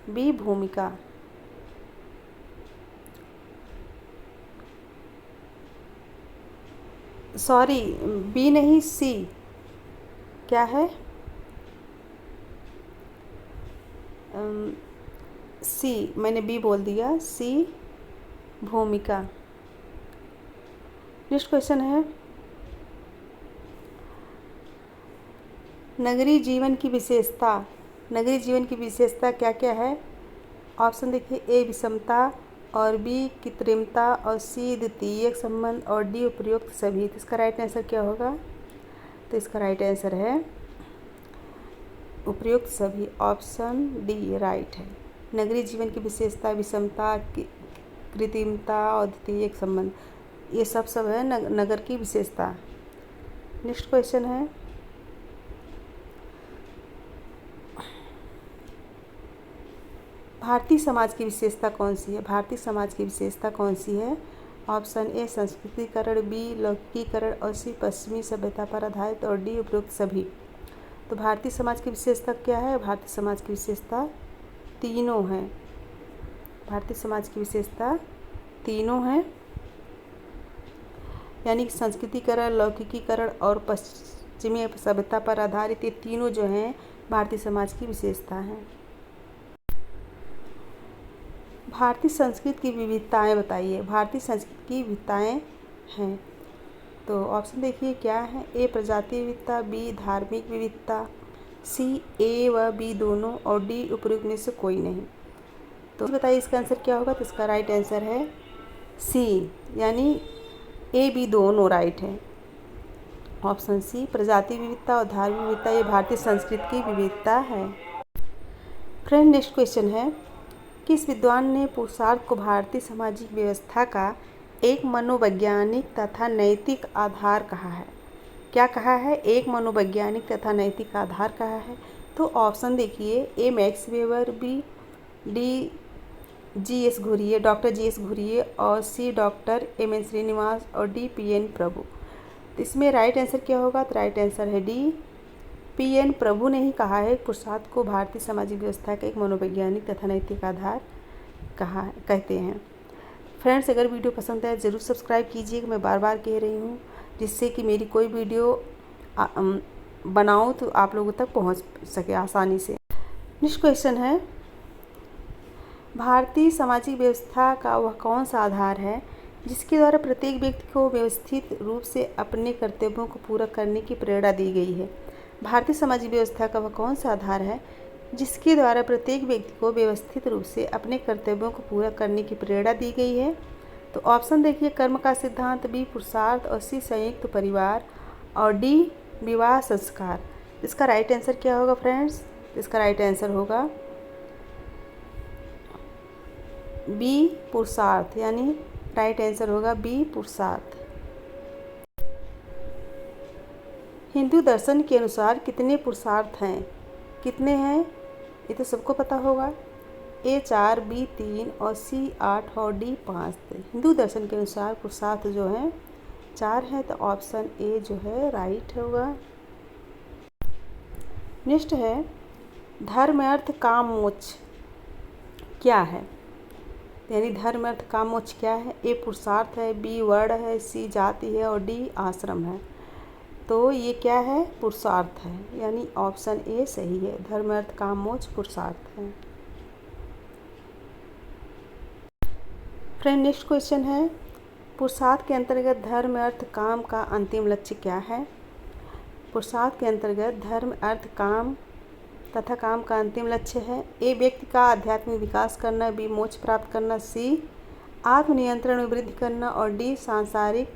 A: बी भूमिका। सॉरी, बी नहीं, सी। क्या है? सी, मैंने बी बोल दिया, सी भूमिका। नेक्स्ट क्वेश्चन है, नगरीय जीवन की विशेषता क्या क्या है? ऑप्शन देखिए, ए विषमता और बी कृत्रिमता और सी द्वितीयक संबंध और डी उपयुक्त सभी। तो इसका राइट आंसर क्या होगा? तो इसका राइट आंसर है उपयुक्त सभी, ऑप्शन डी राइट है। नगरीय जीवन की विशेषता विषमता, कृत्रिमता और द्वितीयक संबंध, ये सब है नगर की विशेषता। नेक्स्ट क्वेश्चन है, भारतीय समाज की विशेषता कौन सी है? भारतीय समाज की विशेषता कौन सी है? ऑप्शन ए संस्कृतिकरण, बी लौकिकीकरण और सी पश्चिमी सभ्यता पर आधारित और डी उपयुक्त सभी। तो भारतीय समाज की विशेषता क्या है? भारतीय समाज की विशेषता तीनों हैं। भारतीय समाज की विशेषता तीनों हैं, यानी कि संस्कृतिकरण, लौकिकीकरण और पश्चिमी सभ्यता पर आधारित, ये तीनों जो हैं भारतीय समाज की विशेषता हैं। भारतीय संस्कृति की विविधताएं बताइए। भारतीय संस्कृति की विविधताएं हैं, तो ऑप्शन देखिए क्या है? ए प्रजातीय विविधता, बी धार्मिक विविधता, सी ए व बी दोनों और डी उपयुक्त में से कोई नहीं। तो बताइए इसका आंसर क्या होगा। तो इसका राइट आंसर है सी, यानी ए बी दोनों राइट है। ऑप्शन सी, प्रजाति विविधता और धार्मिक विविधता ये भारतीय संस्कृति की विविधता है। फ्रेंड नेक्स्ट क्वेश्चन है, किस विद्वान ने पुरुषार्थ को भारतीय सामाजिक व्यवस्था का एक मनोवैज्ञानिक तथा नैतिक आधार कहा है? क्या कहा है? एक मनोवैज्ञानिक तथा नैतिक आधार कहा है। तो ऑप्शन देखिए, A Max Weber, B D G S Ghurye, doctor G S Ghurye, और C doctor M N Srinivas, और डी पी एन प्रभु। तो इसमें राइट आंसर क्या होगा? तो राइट आंसर है डी, पी एन प्रभु ने ही कहा है पुरुषार्थ को भारतीय सामाजिक व्यवस्था का एक मनोवैज्ञानिक तथा नैतिक आधार कहते हैं। फ्रेंड्स, अगर वीडियो पसंद आए ज़रूर सब्सक्राइब कीजिएगा, मैं बार बार कह रही हूँ, जिससे कि मेरी कोई वीडियो बनाऊँ तो आप लोगों तक पहुँच सके आसानी से। नेक्स्ट क्वेश्चन है, भारतीय सामाजिक व्यवस्था का वह कौन सा आधार है जिसके द्वारा प्रत्येक व्यक्ति को व्यवस्थित रूप से अपने कर्तव्यों को पूरा करने की प्रेरणा दी गई है? भारतीय सामाजिक व्यवस्था का वह कौन सा आधार है जिसके द्वारा प्रत्येक व्यक्ति को व्यवस्थित रूप से अपने कर्तव्यों को पूरा करने की प्रेरणा दी गई है? तो ऑप्शन देखिए, कर्म का सिद्धांत, बी पुरुषार्थ, और सी संयुक्त परिवार, और डी विवाह संस्कार। इसका राइट आंसर क्या होगा फ्रेंड्स? इसका राइट आंसर होगा बी पुरुषार्थ, यानी राइट आंसर होगा बी पुरुषार्थ। हिंदू दर्शन के अनुसार कितने पुरुषार्थ हैं? कितने हैं? ये तो सबको पता होगा। ए 4, बी 3, और सी 8, और डी 5। हिंदू दर्शन के अनुसार पुरुषार्थ जो हैं 4 हैं, तो ऑप्शन ए जो है राइट होगा। नेक्स्ट है, धर्म अर्थ काम मोक्ष क्या है? यानी धर्म अर्थ काम मोक्ष क्या है? ए पुरुषार्थ है, बी वर्ण है, सी जाति है, और डी आश्रम है। तो ये क्या है? पुरुषार्थ है, यानी ऑप्शन ए सही है। धर्म अर्थ काम मोक्ष पुरुषार्थ है। फ्रेंड नेक्स्ट क्वेश्चन है, पुरुषार्थ के अंतर्गत धर्म अर्थ काम का अंतिम लक्ष्य क्या है? पुरुषार्थ के अंतर्गत धर्म अर्थ काम तथा काम का अंतिम लक्ष्य है। ए व्यक्ति का आध्यात्मिक विकास करना, बी मोक्ष प्राप्त करना, सी आत्मनियंत्रण में वृद्धि करना, और डी सांसारिक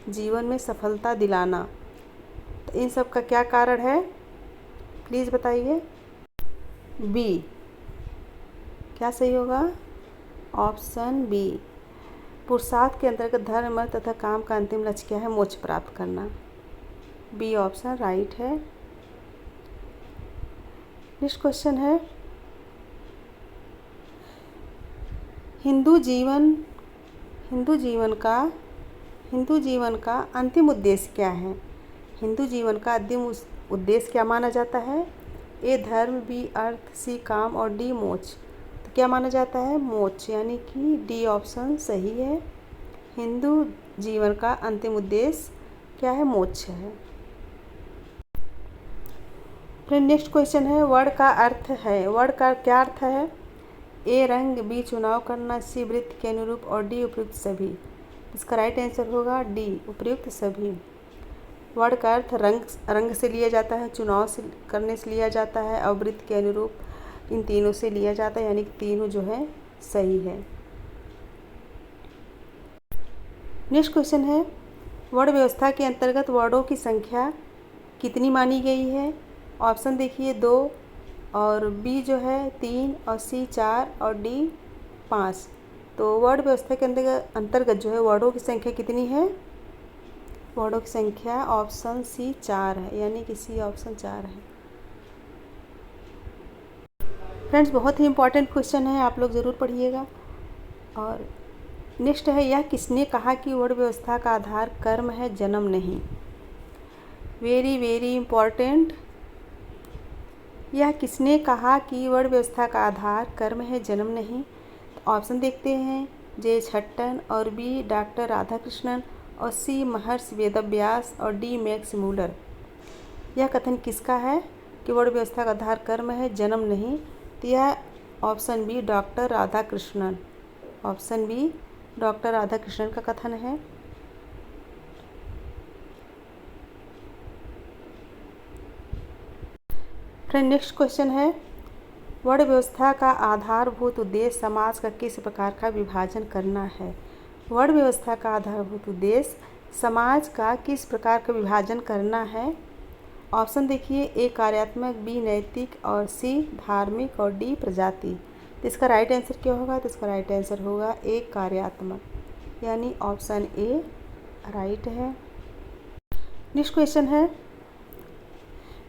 A: जीवन में सफलता दिलाना। तो इन सब का क्या कारण है? प्लीज़ बताइए। बी क्या सही होगा? ऑप्शन बी, पुरुषार्थ के अंतर्गत धर्म तथा काम का अंतिम लक्ष्य क्या है? मोक्ष प्राप्त करना। बी ऑप्शन राइट है। नेक्स्ट क्वेश्चन है, हिंदू जीवन का अंतिम उद्देश्य क्या है? हिंदू जीवन का अंतिम उद्देश्य क्या माना जाता है? ए धर्म, बी अर्थ, सी काम, और डी मोक्ष। तो क्या माना जाता है? मोक्ष, यानी कि डी ऑप्शन सही है। हिंदू जीवन का अंतिम उद्देश्य क्या है? मोक्ष है। फिर नेक्स्ट क्वेश्चन है, वर्ण का अर्थ है, वर्ण का क्या अर्थ है? ए रंग, बी चुनाव करना, सी वृत्ति के अनुरूप, और डी उपयुक्त सभी। इसका राइट आंसर होगा डी उपयुक्त सभी। वर्ण का अर्थ रंग से लिया जाता है, चुनाव से करने से लिया जाता है, और वृत्ति के अनुरूप इन तीनों से लिया जाता है, यानी कि तीनों जो है सही है। नेक्स्ट क्वेश्चन है, वर्ण व्यवस्था के अंतर्गत वर्णों की संख्या कितनी मानी गई है? ऑप्शन देखिए 2, और बी जो है 3, और सी 4, और डी 5। तो वर्ण व्यवस्था के अंतर्गत जो है वर्णों की संख्या कितनी है? वर्णों की संख्या ऑप्शन सी 4 है, यानी कि सी ऑप्शन 4 है। फ्रेंड्स, बहुत ही इंपॉर्टेंट क्वेश्चन है, आप लोग ज़रूर पढ़िएगा। और नेक्स्ट है, यह किसने कहा कि वर्ण व्यवस्था का आधार कर्म है, जन्म नहीं? Very very important. यह किसने कहा कि वर्ण व्यवस्था का आधार कर्म है, जन्म नहीं? तो ऑप्शन देखते हैं, जे छट्टन, और बी डॉक्टर राधाकृष्णन, और सी महर्षि वेदव्यास, और डी मैक्स मूलर। यह कथन किसका है कि वर्ण व्यवस्था का आधार कर्म है, जन्म नहीं? तो यह option B doctor Radhakrishnan, option B doctor Radhakrishnan का कथन है। फ्रेंड नेक्स्ट क्वेश्चन है, वर्ण व्यवस्था का आधारभूत उद्देश्य समाज का किस प्रकार का विभाजन करना है। वर्ण व्यवस्था का आधारभूत उद्देश्य समाज का किस प्रकार का विभाजन करना है। ऑप्शन देखिए, ए कार्यात्मक, बी नैतिक और सी धार्मिक और डी प्रजाति। तो इसका राइट आंसर क्या होगा? तो इसका राइट आंसर होगा ए कार्यात्मक, यानी ऑप्शन ए राइट है। नेक्स्ट क्वेश्चन है,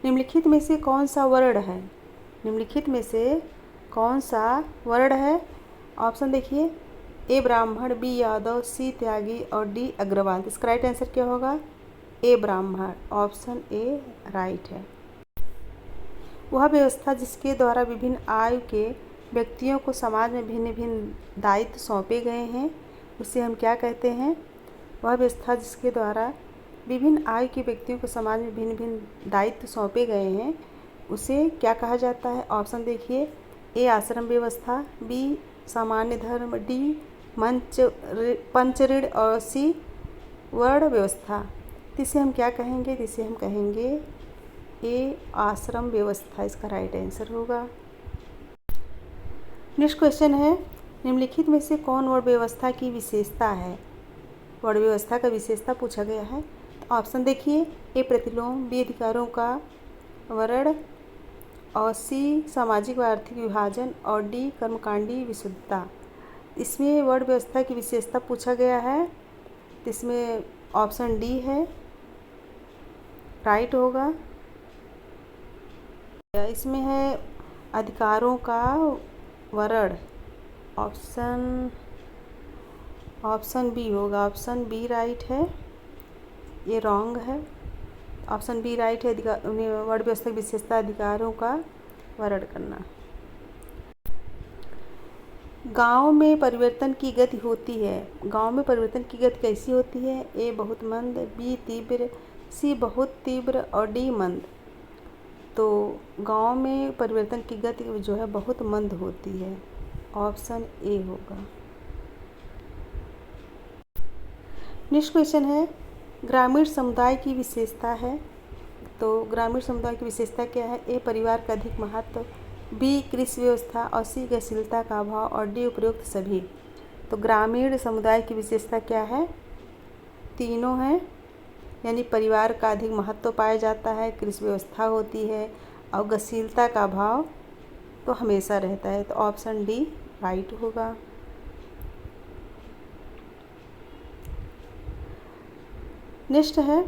A: निम्नलिखित में से कौन सा वर्ण है? निम्नलिखित में से कौन सा वर्ण है? ऑप्शन देखिए, ए ब्राह्मण, बी यादव, सी त्यागी और डी अग्रवाल। इसका राइट आंसर क्या होगा? ए ब्राह्मण, ऑप्शन ए राइट है। वह व्यवस्था जिसके द्वारा विभिन्न आयु के व्यक्तियों को समाज में भिन्न भिन्न दायित्व सौंपे गए हैं, उसे हम क्या कहते हैं? वह व्यवस्था जिसके द्वारा विभिन्न आयु के व्यक्तियों को समाज में भिन्न भिन्न दायित्व सौंपे गए हैं, उसे क्या कहा जाता है? ऑप्शन देखिए, ए आश्रम व्यवस्था, बी सामान्य धर्म, डी पंचऋण और सी वर्ण व्यवस्था। इसे हम क्या कहेंगे? इसे हम कहेंगे ए आश्रम व्यवस्था। इसका राइट आंसर होगा। नेक्स्ट क्वेश्चन है, निम्नलिखित में से कौन वर्ण व्यवस्था की विशेषता है? वर्ण व्यवस्था का विशेषता पूछा गया है। तो ऑप्शन देखिए, ए प्रतिलोम, बी अधिकारों का वर्ण और सी सामाजिक व आर्थिक विभाजन और डी कर्मकांडी विशुद्धता। इसमें वर्ण व्यवस्था की विशेषता पूछा गया है, तो इसमें ऑप्शन डी है राइट होगा। इसमें है अधिकारों का वर्ण, ऑप्शन बी होगा। ऑप्शन बी राइट है, ये रॉन्ग है। ऑप्शन बी राइट है, वर्ण व्यवस्था की विशेषता अधिकारों का वर्ण करना। गांव में परिवर्तन की गति होती है। गांव में परिवर्तन की गति कैसी होती है? ए बहुत मंद, बी तीव्र, सी बहुत तीव्र और डी मंद। तो गांव में परिवर्तन की गति जो है बहुत मंद होती है, ऑप्शन ए होगा। नेक्स्ट क्वेश्चन है, ग्रामीण समुदाय की विशेषता है। तो ग्रामीण समुदाय की विशेषता क्या है? ए परिवार का अधिक महत्व, बी कृषि व्यवस्था और सी गतिशीलता का अभाव और डी उपरोक्त सभी। तो ग्रामीण समुदाय की विशेषता क्या है? तीनों हैं, यानी परिवार का अधिक महत्व पाया जाता है, कृषि व्यवस्था होती है और गतिशीलता का अभाव तो हमेशा रहता है। तो ऑप्शन डी राइट होगा। नेक्स्ट है,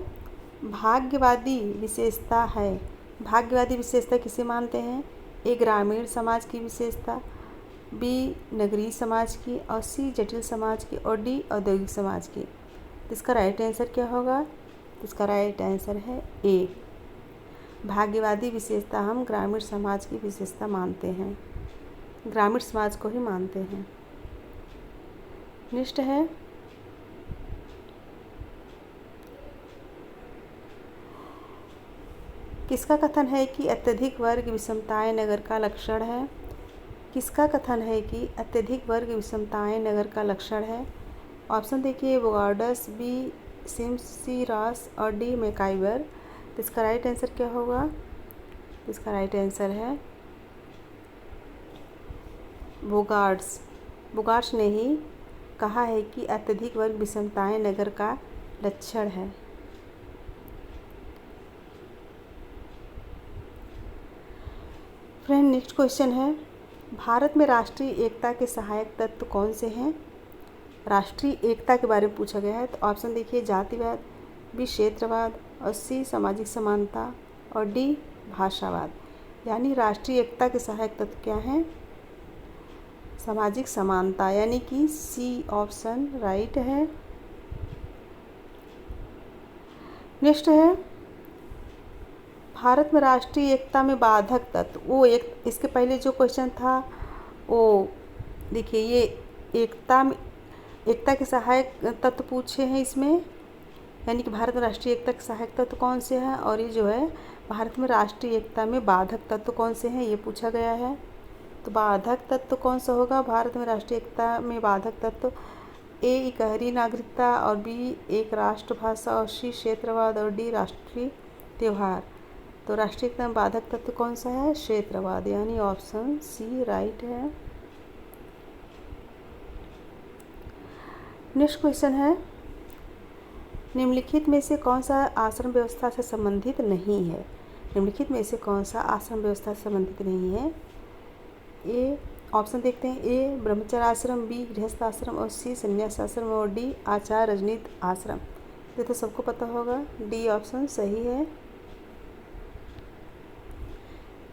A: भाग्यवादी विशेषता है। भाग्यवादी विशेषता किसे मानते हैं? ए ग्रामीण समाज की विशेषता, बी नगरीय समाज की और सी जटिल समाज की और डी औद्योगिक समाज की। तो इसका राइट आंसर क्या होगा? इसका राइट आंसर है ए, भाग्यवादी विशेषता हम ग्रामीण समाज की विशेषता मानते हैं, ग्रामीण समाज को ही मानते हैं। नेक्स्ट है, किसका कथन है कि अत्यधिक वर्ग विषमताएं नगर का लक्षण है? किसका कथन है कि अत्यधिक वर्ग विषमताएं नगर का लक्षण है? ऑप्शन देखिए, बोगार्डस, बी सिम्सी रॉस और डी मैकाइवर। तो इसका राइट आंसर क्या होगा? इसका राइट आंसर है बोगार्ड्स। बोगार्ड्स ने ही कहा है कि अत्यधिक वर्ग विषमताएं नगर का लक्षण है। फ्रेंड नेक्स्ट क्वेश्चन है, भारत में राष्ट्रीय एकता के सहायक तत्व कौन से हैं? राष्ट्रीय एकता के बारे में पूछा गया है। तो ऑप्शन देखिए, जातिवाद, बी क्षेत्रवाद और सी सामाजिक समानता और डी भाषावाद। यानी राष्ट्रीय एकता के सहायक तत्व क्या हैं? सामाजिक समानता, यानी कि सी ऑप्शन राइट है। नेक्स्ट है, भारत में राष्ट्रीय एकता में बाधक तत्व, वो एक इसके पहले जो क्वेश्चन था वो देखिए, ये एकता के सहायक तत्व पूछे हैं इसमें, यानी कि भारत में राष्ट्रीय एकता के सहायक तत्व कौन से हैं, और ये जो है भारत में राष्ट्रीय एकता में बाधक तत्व कौन से हैं, ये पूछा गया है। तो बाधक तत्व कौन सा होगा भारत में राष्ट्रीय एकता में? बाधक तत्व ए इकहरी नागरिकता और बी एक राष्ट्र भाषा और सी क्षेत्रवाद और डी राष्ट्रीय त्यौहार। तो राष्ट्रीय एकता में बाधक तत्व कौन सा है? क्षेत्रवाद, यानी ऑप्शन सी राइट है। नेक्स्ट क्वेश्चन है, निम्नलिखित में से कौन सा आश्रम व्यवस्था से संबंधित नहीं है? निम्नलिखित में से कौन सा आश्रम व्यवस्था से संबंधित नहीं है? ए ऑप्शन देखते हैं, ए ब्रह्मचर्य आश्रम, बी गृहस्थ आश्रम और सी संन्यास आश्रम और डी आचार्य रजनीत आश्रम। ये तो सबको पता होगा, डी ऑप्शन सही है,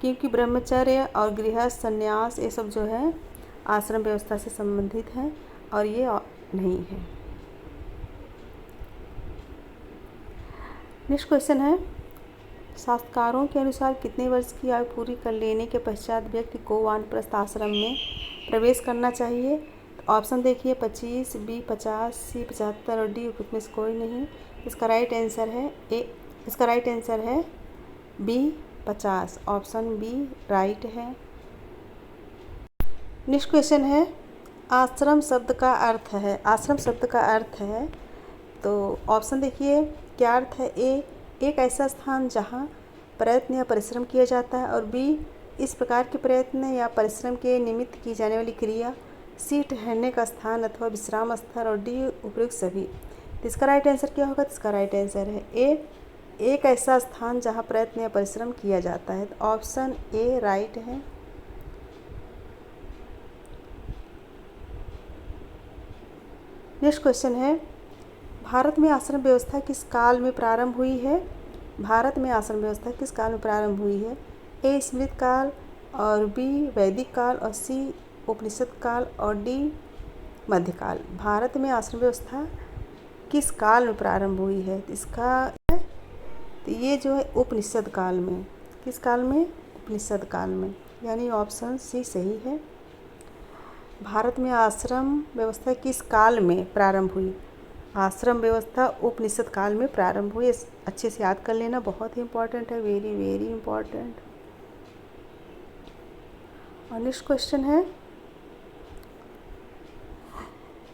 A: क्योंकि ब्रह्मचर्य और गृहस्थ संन्यास ये सब जो है आश्रम व्यवस्था से संबंधित है और ये नहीं है। नेक्स्ट क्वेश्चन है, शास्त्रकारों के अनुसार कितने वर्ष की आयु पूरी कर लेने के पश्चात व्यक्ति को वानप्रस्थ आश्रम में प्रवेश करना चाहिए? तो ऑप्शन देखिए, 25, बी 50, सी 75 और डी उपयुक्त में से कोई नहीं। इसका राइट आंसर है बी 50, ऑप्शन बी राइट है। नेक्स्ट क्वेश्चन है, आश्रम शब्द का अर्थ है, आश्रम शब्द का अर्थ है, तो ऑप्शन देखिए क्या अर्थ है? ए एक ऐसा स्थान जहाँ प्रयत्न या परिश्रम किया जाता है और बी इस प्रकार के प्रयत्न या परिश्रम के निमित्त की जाने वाली क्रिया, सी ठहरने का स्थान अथवा विश्राम स्थल और डी उपयुक्त सभी। तो इसका राइट आंसर क्या होगा? तो इसका राइट आंसर है ए एक ऐसा स्थान जहाँ प्रयत्न या परिश्रम किया जाता है, तो ऑप्शन ए राइट है। नेक्स्ट क्वेश्चन है, भारत में आश्रम व्यवस्था किस काल में प्रारंभ हुई है? भारत में आश्रम व्यवस्था किस काल में प्रारंभ हुई है? ए स्मृत काल और बी वैदिक काल और सी उपनिषद काल और डी मध्यकाल। भारत में आश्रम व्यवस्था किस काल में प्रारंभ हुई है? इसका तो ये जो है उपनिषद काल में। किस काल में? उपनिषद काल में, यानी ऑप्शन सी सही है। भारत में आश्रम व्यवस्था किस काल में प्रारंभ हुई? आश्रम व्यवस्था उपनिषद काल में प्रारंभ हुई। अच्छे से याद कर लेना, बहुत ही इंपॉर्टेंट है, वेरी वेरी इंपॉर्टेंट। और नेक्स्ट क्वेश्चन है,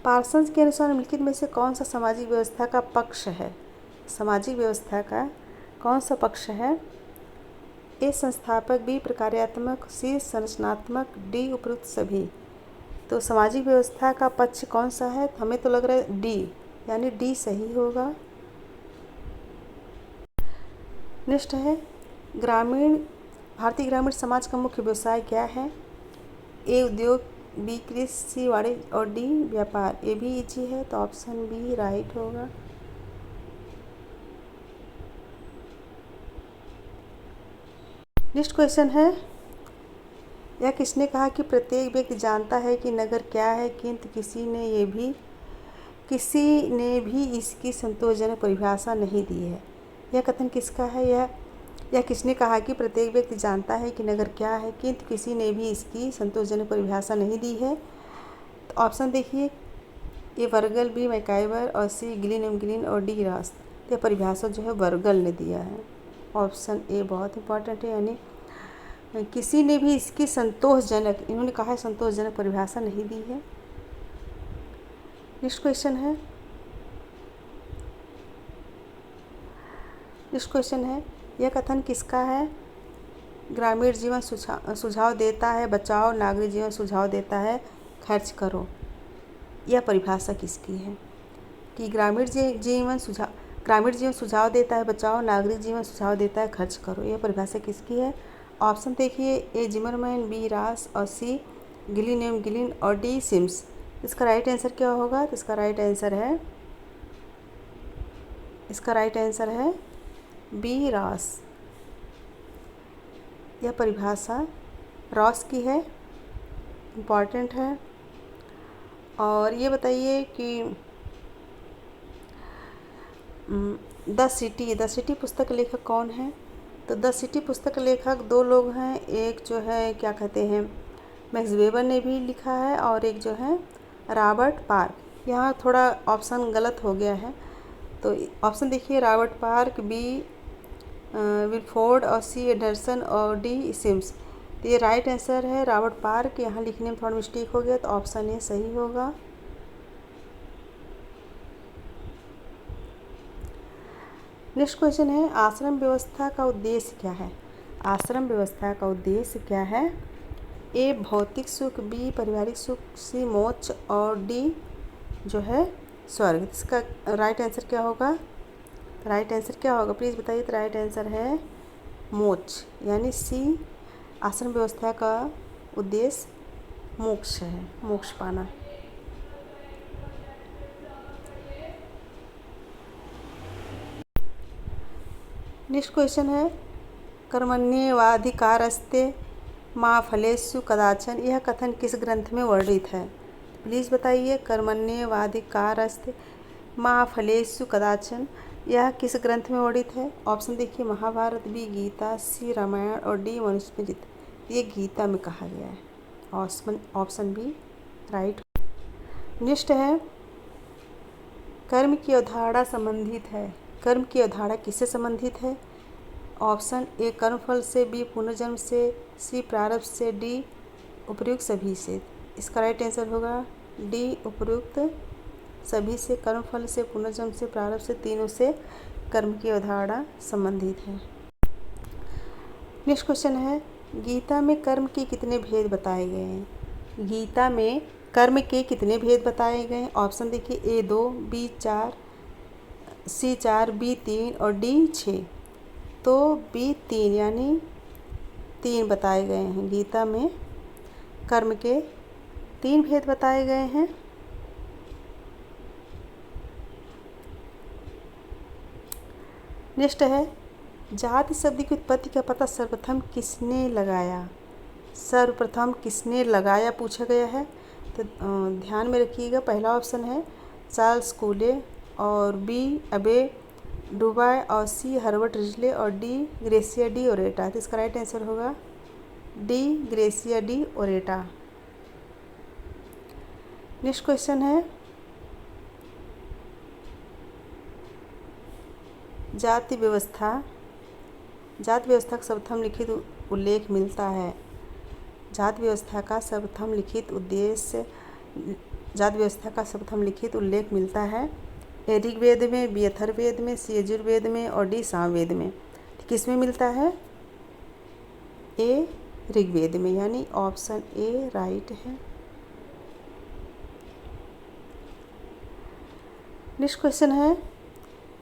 A: पार्सन्स के अनुसार निम्नलिखित में से कौन सा सामाजिक व्यवस्था का पक्ष है? सामाजिक व्यवस्था का कौन सा पक्ष है? ए संस्थापक, बी प्रकार्यात्मक, सी संरचनात्मक, डी उपयुक्त सभी। तो सामाजिक व्यवस्था का पक्ष कौन सा है? हमें तो लग रहा है डी, यानी डी सही होगा। नेक्स्ट है, भारतीय ग्रामीण समाज का मुख्य व्यवसाय क्या है? ए उद्योग, बी कृषि, सी वाणिज्य और डी व्यापार। ये भी इजी है, तो ऑप्शन बी राइट होगा। नेक्स्ट क्वेश्चन है, यह किसने कहा कि प्रत्येक व्यक्ति जानता है कि नगर क्या है, किंतु किसी ने भी इसकी संतोषजनक परिभाषा नहीं दी है? यह कथन किसका है? यह किसने कहा कि प्रत्येक व्यक्ति जानता है कि नगर क्या है, किंतु किसी ने भी इसकी संतोषजनक परिभाषा नहीं दी है? तो ऑप्शन देखिए, ए वर्गल, बी मैकाइवर और सी गिलिन और डी रॉस। यह परिभाषा जो है वर्गल ने दिया है, ऑप्शन ए बहुत इंपॉर्टेंट है, यानी किसी ने भी इसकी संतोषजनक, इन्होंने कहा है संतोषजनक परिभाषा नहीं दी है। नेक्स्ट क्वेश्चन है, यह कथन किसका है? ग्रामीण जीवन सुझाव देता है बचाओ, नागरिक जीवन सुझाव देता है खर्च करो। यह परिभाषा किसकी है? कि ग्रामीण जीवन सुझाव देता है बचाओ, नागरिक जीवन सुझाव देता है खर्च करो। यह परिभाषा किसकी है? ऑप्शन देखिए, ए जिमरमैन, बी रास और सी गिलिन और डी सिम्स। इसका राइट आंसर क्या होगा? तो इसका राइट आंसर है बी रॉस। यह परिभाषा रॉस की है, इम्पॉर्टेंट है। और ये बताइए कि द सिटी पुस्तक लेखक कौन है? तो द सिटी पुस्तक लेखक दो लोग हैं, एक जो है क्या कहते हैं मैक्स वेबर ने भी लिखा है और एक जो है रॉबर्ट पार्क। यहाँ थोड़ा ऑप्शन गलत हो गया है, तो ऑप्शन देखिए रॉबर्ट पार्क, बी विलफोर्ड और सी एंडरसन और डी सिम्स। तो ये राइट आंसर है रॉबर्ट पार्क। यहाँ लिखने में थोड़ा मिस्टेक हो गया, तो ऑप्शन ए सही होगा। नेक्स्ट क्वेश्चन है आश्रम व्यवस्था का उद्देश्य क्या है। आश्रम व्यवस्था का उद्देश्य क्या है। ए भौतिक सुख, बी पारिवारिक सुख, सी मोक्ष और डी जो है स्वर्ग। इसका राइट आंसर क्या होगा। राइट आंसर क्या होगा प्लीज़ बताइए। तो राइट आंसर है मोक्ष, यानी सी आश्रम व्यवस्था का उद्देश्य मोक्ष है, मोक्ष पाना। नेक्स्ट क्वेश्चन है कर्मण्येवाधिकारस्ते मा फलेषु कदाचन, यह कथन किस ग्रंथ में वर्णित है। प्लीज़ बताइए। कर्मण्येवाधिकारस्ते मा फलेषु कदाचन, यह किस ग्रंथ में वर्णित है। ऑप्शन देखिए महाभारत, बी गीता, सी रामायण और डी मनुस्मृति। ये गीता में कहा गया है। Option B right. नेक्स्ट है कर्म की अवधारणा संबंधित है। कर्म की अवधारणा किससे संबंधित है। ऑप्शन ए कर्मफल से, बी पुनर्जन्म से, सी प्रारब्ध से, डी उपर्युक्त सभी से। इसका राइट आंसर होगा डी उपर्युक्त सभी से। कर्मफल से, पुनर्जन्म से, प्रारब्ध से, तीनों से कर्म की अवधारणा संबंधित है। नेक्स्ट क्वेश्चन है गीता में कर्म के कितने भेद बताए गए हैं। गीता में कर्म के कितने भेद बताए गए हैं। ऑप्शन देखिए ए 2, बी 4, सी 4, बी 3 और डी 6। तो बी 3 यानी 3 बताए गए हैं। गीता में कर्म के 3 भेद बताए गए हैं। नेक्स्ट है जाति शब्द की उत्पत्ति का पता सर्वप्रथम किसने लगाया। सर्वप्रथम किसने लगाया पूछा गया है। तो ध्यान में रखिएगा। पहला ऑप्शन है चार्ल्स कूले और बी अबे डुबाय और सी हर्बर्ट रिजले और डी ग्रेसिया डी ओरेटा। तो इसका राइट आंसर होगा D Garcia de Orta. Next question है जाति व्यवस्था। जाति व्यवस्था का सर्वप्रथम लिखित उल्लेख मिलता है। जाति व्यवस्था का सर्वप्रथम लिखित उद्देश्य जाति व्यवस्था का सर्वप्रथम लिखित उल्लेख मिलता है ए ऋग्वेद में, बी अथर्ववेद में, सी यजुर्वेद में और डी सामवेद में। किस में मिलता है। ए ऋग्वेद में, यानी ऑप्शन ए राइट है। नेक्स्ट क्वेश्चन है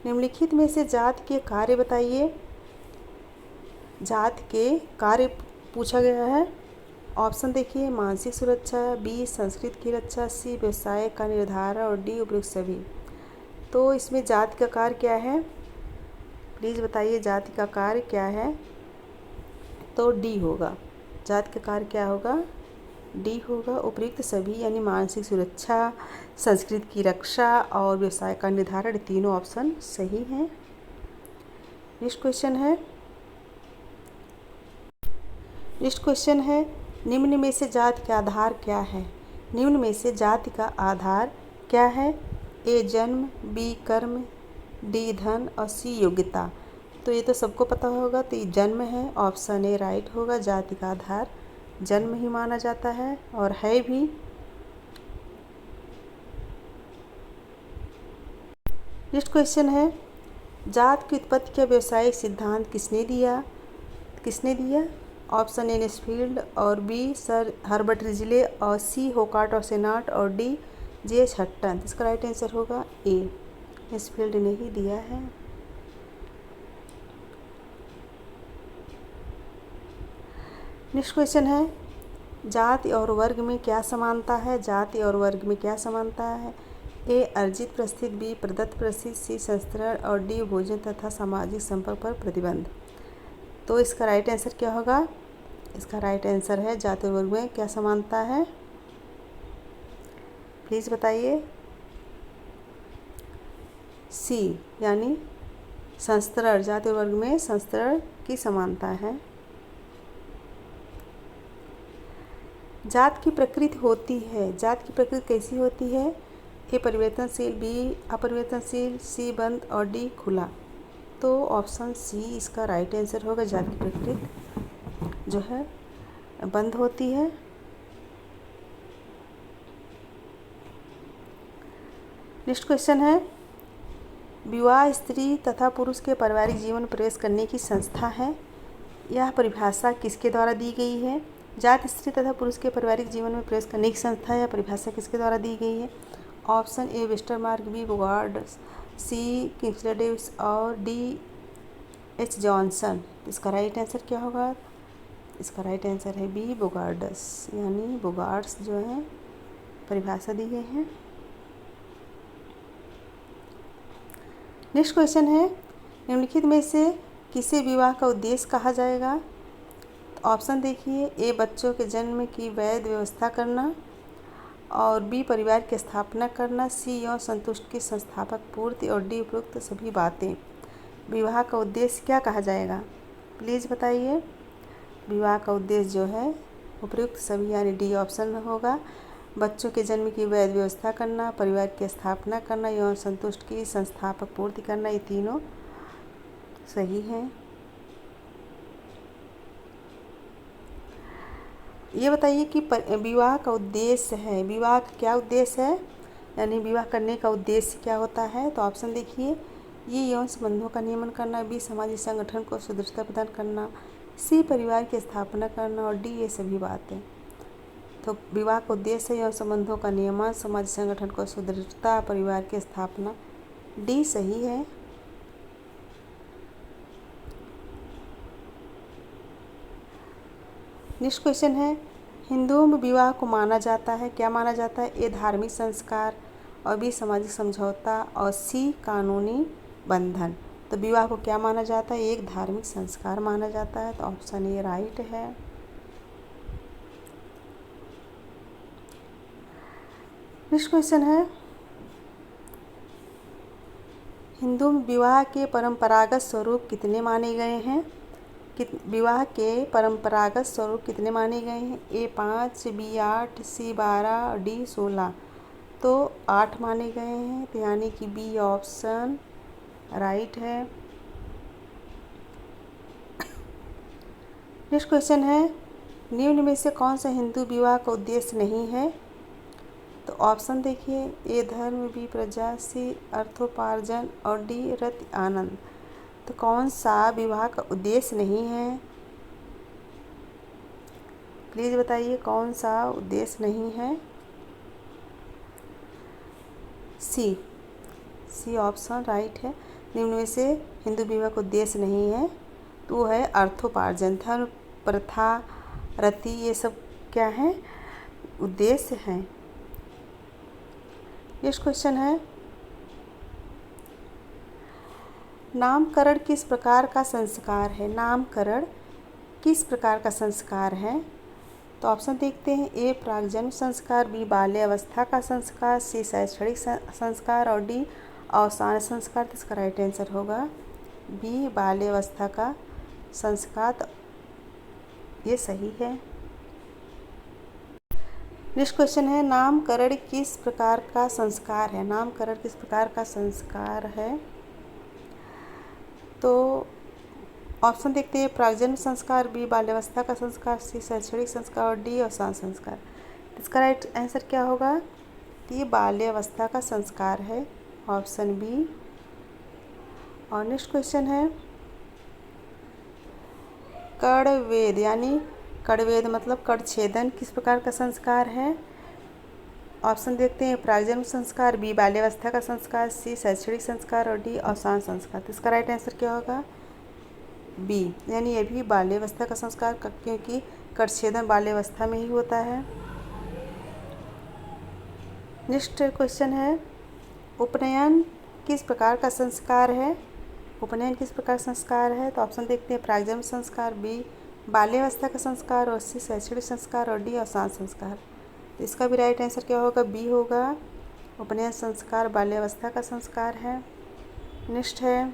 A: निम्नलिखित में से जाति के कार्य बताइए। जाति के कार्य पूछा गया है। ऑप्शन देखिए मानसिक सुरक्षा, बी संस्कृति की रक्षा, सी व्यवसाय का निर्धारण और डी उपयुक्त सभी। तो इसमें जाति का कार्य क्या है प्लीज़ बताइए। जाति का कार्य क्या है। तो डी होगा। जाति का कार्य क्या होगा। डी होगा उपयुक्त सभी, यानी मानसिक सुरक्षा, संस्कृति की रक्षा और व्यवसाय का निर्धारण। तीनों ऑप्शन सही हैं। नेक्स्ट क्वेश्चन है निम्न में से जाति का आधार क्या है। निम्न में से जाति का आधार क्या है। ए जन्म, बी कर्म, डी धन और सी योग्यता। तो ये तो सबको पता होगा। तो ये जन्म है। ऑप्शन ए राइट होगा। जाति का आधार जन्म ही माना जाता है और है भी। नेक्स्ट क्वेश्चन है जाति की उत्पत्ति का व्यावसायिक सिद्धांत किसने दिया। ऑप्शन ए नेस्फील्ड और बी सर हर्बर्ट रिजले और सी होकार्ट और सेनाट और डी जे हट्टन। इसका राइट आंसर होगा ए नेस्फील्ड ने ही दिया है। नेक्स्ट क्वेश्चन है जाति और वर्ग में क्या समानता है। जाति और वर्ग में क्या समानता है। ए अर्जित प्रस्थित, बी प्रदत्त प्रस्थित, सी संस्करण और डी भोजन तथा सामाजिक संपर्क पर प्रतिबंध। तो इसका राइट आंसर क्या होगा। इसका राइट आंसर है जाति और वर्ग में क्या समानता है प्लीज़ बताइए। सी यानी संस्करण। जाति और वर्ग में संस्करण की समानता है। जाति की प्रकृति होती है। जाति की प्रकृति कैसी होती है। ए परिवर्तनशील, बी अपरिवर्तनशील, सी बंद और डी खुला। तो ऑप्शन सी इसका राइट आंसर होगा। जाति की प्रकृति जो है बंद होती है। नेक्स्ट क्वेश्चन है विवाह स्त्री तथा पुरुष के पारिवारिक जीवन में प्रवेश करने की संस्था है। यह परिभाषा किसके द्वारा दी गई है? जाति स्त्री तथा पुरुष के पारिवारिक जीवन में प्रवेश करने की संस्था या परिभाषा किसके द्वारा दी गई है? Option A Westermarck, B Bogardus, C Kingsley Davis और डी एच जॉनसन। इसका राइट आंसर क्या होगा? इसका राइट आंसर है बी बोगार्ड्स, यानी बोगार्ड्स जो है परिभाषा दी गई है। नेक्स्ट क्वेश्चन है, निम्नलिखित में से किसे विवाह का उद्देश्य कहा जाएगा? तो ऑप्शन देखिए, ए बच्चों के जन्म की वैध व्यवस्था करना, और बी परिवार की स्थापना करना, सी यौन संतुष्टि की संस्थापक पूर्ति, और डी उपरोक्त सभी बातें। विवाह का उद्देश्य क्या कहा जाएगा? प्लीज़ बताइए। विवाह का उद्देश्य जो है उपयुक्त सभी, यानी डी ऑप्शन में होगा। बच्चों के जन्म की वैध व्यवस्था करना, परिवार की स्थापना करना, यौन संतुष्टि की संस्थापक पूर्ति करना, ये तीनों सही हैं। ये बताइए कि विवाह का उद्देश्य है, विवाह का क्या उद्देश्य है, यानी विवाह करने का उद्देश्य क्या होता है? तो ऑप्शन देखिए, ये यौन संबंधों का नियमन करना, बी सामाजिक संगठन को सुदृढ़ता प्रदान करना, सी परिवार की स्थापना करना, और डी ये सभी बातें। तो विवाह का उद्देश्य है यौन संबंधों का नियमन, सामाजिक संगठन को सुदृढ़ता, परिवार की स्थापना, डी सही है। नेक्स्ट क्वेश्चन है, हिंदुओं में विवाह को माना जाता है, क्या माना जाता है? ए धार्मिक संस्कार, और बी सामाजिक समझौता, और सी कानूनी बंधन। तो विवाह को क्या माना जाता है? एक धार्मिक संस्कार माना जाता है। तो ऑप्शन ए राइट है। नेक्स्ट क्वेश्चन है, हिंदू में विवाह के परंपरागत स्वरूप कितने माने गए हैं? विवाह के परंपरागत स्वरूप कितने माने गए हैं? ए 5, बी 8, सी 12, डी 16। तो 8 माने गए हैं, तो यानी कि बी ऑप्शन राइट है। नेक्स्ट क्वेश्चन है, निम्न में से कौन सा हिंदू विवाह का उद्देश्य नहीं है? तो ऑप्शन देखिए, ए धर्म, बी प्रजा, सी अर्थोपार्जन, और डी रति आनंद। तो कौन सा विवाह का उद्देश्य नहीं है? प्लीज़ बताइए कौन सा उद्देश्य नहीं है? सी ऑप्शन राइट है। निम्न में से हिंदू विवाह का उद्देश्य नहीं है, तो वो है अर्थोपार्जन। धर्म, प्रथा, रति, ये सब क्या है? उद्देश्य हैं। नेक्स्ट क्वेश्चन है, नामकरण किस प्रकार का संस्कार है? नामकरण किस प्रकार का संस्कार है? तो ऑप्शन देखते हैं, ए प्रागजन्म संस्कार, बी बाल्यावस्था का संस्कार, सी शैक्षणिक संस्कार, और डी अवसान संस्कार। तो इसका राइट आंसर होगा बी बाल्यावस्था का संस्कार। तो ये सही है। नेक्स्ट क्वेश्चन है, नामकरण किस प्रकार का संस्कार है? नामकरण किस प्रकार का संस्कार है? तो ऑप्शन देखते हैं, प्रागजन्म संस्कार, बी बाल्यावस्था का संस्कार, सी शैक्षणिक संस्कार, और डी अवसान संस्कार। इसका राइट आंसर क्या होगा? ये बाल्यावस्था का संस्कार है, ऑप्शन बी। और नेक्स्ट क्वेश्चन है, कड़वेद, यानी कड़वेद मतलब कड़छेदन किस प्रकार का संस्कार है? ऑप्शन देखते हैं, प्रागजन्म संस्कार, बी बाल्यावस्था का संस्कार, सी शैक्षणिक संस्कार, और डी अवसान संस्कार। तो इसका राइट आंसर क्या होगा? बी, यानी ये भी बाल्यावस्था का संस्कार, क्योंकि कड़छेदन बाल्यावस्था में ही होता है। नेक्स्ट क्वेश्चन है, उपनयन किस प्रकार का संस्कार है? उपनयन किस प्रकार संस्कार है? तो ऑप्शन देखते हैं, प्रागजन्म संस्कार, बी बाल्यावस्था का संस्कार, और सी शैक्षणिक संस्कार, और डी अवसान संस्कार। तो इसका भी राइट आंसर क्या होगा? बी होगा। उपनयन संस्कार बाल्यावस्था का संस्कार है। नेक्स्ट है,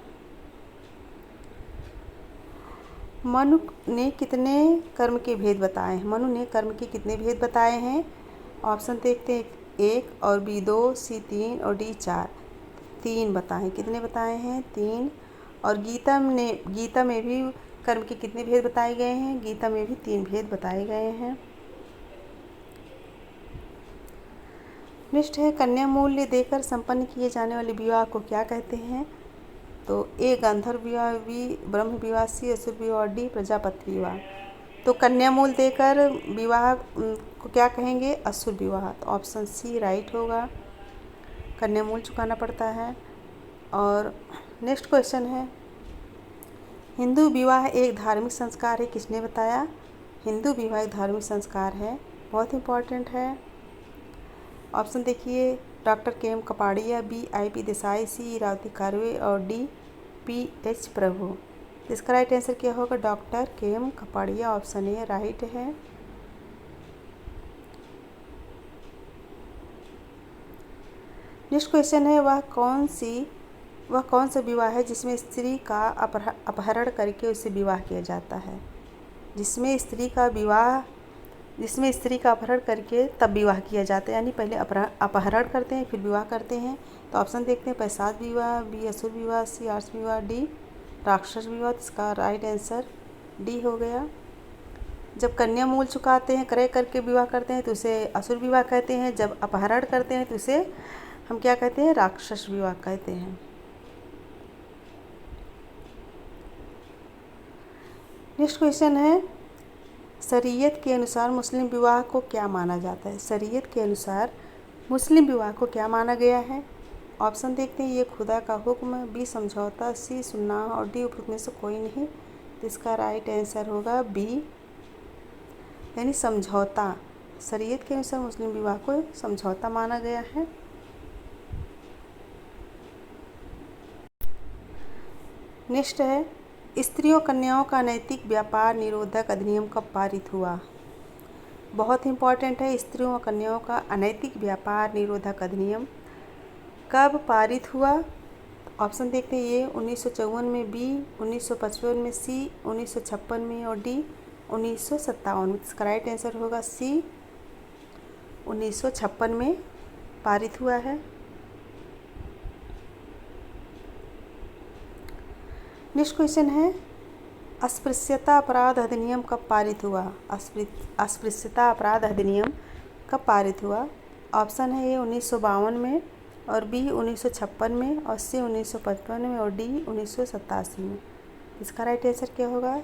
A: मनु ने कितने कर्म के भेद बताए हैं? मनु ने कर्म के कितने भेद बताए हैं? ऑप्शन देखते हैं, 1, और बी 2, सी 3, और डी 4। 3 बताएं। कितने बताए हैं? 3। और गीता में भी कर्म के कितने भेद बताए गए हैं? गीता में भी 3 भेद बताए गए हैं। नेक्स्ट है, कन्या मूल्य देकर संपन्न किए जाने वाले विवाह को क्या कहते हैं? तो ए गंधर्व विवाह, बी ब्रह्म विवाह, सी असुर विवाह और डी प्रजापति विवाह। तो कन्या मूल देकर विवाह को क्या कहेंगे? असुर विवाह। तो ऑप्शन सी राइट होगा, कन्या मूल चुकाना पड़ता है। और नेक्स्ट क्वेश्चन है, हिंदू विवाह एक धार्मिक संस्कार है, किसने बताया? हिंदू विवाह एक धार्मिक संस्कार है, बहुत इंपॉर्टेंट है। ऑप्शन देखिए, doctor K M Kapadia, B I P Desai, C Irawati Karve और डी पी एच प्रभु। इसका राइट आंसर क्या होगा? Doctor K M Kapadia, option A right है। नेक्स्ट क्वेश्चन है, वह कौन सा विवाह है जिसमें स्त्री का अपहरण करके उससे विवाह किया जाता है? जिसमें स्त्री का अपहरण करके तब विवाह किया जाता है, यानी पहले अपहरण करते हैं फिर विवाह करते हैं। तो ऑप्शन देखते हैं, पैशाच विवाह, बी असुर विवाह, सी आर्ष विवाह, डी राक्षस विवाह। इसका राइट आंसर डी हो गया। जब कन्या मूल चुकाते हैं, क्रय करके विवाह करते हैं तो उसे असुर विवाह कहते हैं। जब अपहरण करते हैं तो उसे हम क्या कहते हैं? राक्षस विवाह कहते हैं। नेक्स्ट क्वेश्चन है, शरीयत के अनुसार मुस्लिम विवाह को क्या माना जाता है? शरीयत के अनुसार मुस्लिम विवाह को क्या माना गया है? ऑप्शन देखते हैं, ये खुदा का हुक्म, बी समझौता, सी सुन्नाह और डी उपरोक्त में से कोई नहीं। तो इसका राइट आंसर होगा बी, यानी समझौता। शरीयत के अनुसार मुस्लिम विवाह को समझौता माना गया है। नेक्स्ट है, स्त्रियों कन्याओं का नैतिक व्यापार निरोधक अधिनियम कब पारित हुआ? बहुत इंपॉर्टेंट है, स्त्रियों और कन्याओं का अनैतिक व्यापार निरोधक अधिनियम कब पारित हुआ? ऑप्शन देखते हैं, ये 1954 में, बी 1955 में, सी 1956 में और डी 1957 में। इसका राइट आंसर होगा सी, 1956 में पारित हुआ है। नेक्स्ट क्वेश्चन है, अस्पृश्यता अपराध अधिनियम कब पारित हुआ? अस्पृश्यता अपराध अधिनियम कब पारित हुआ? ऑप्शन है, ए 1952 में और बी 1956 में और सी 1955 में और डी 1987 में। इसका राइट आंसर क्या होगा?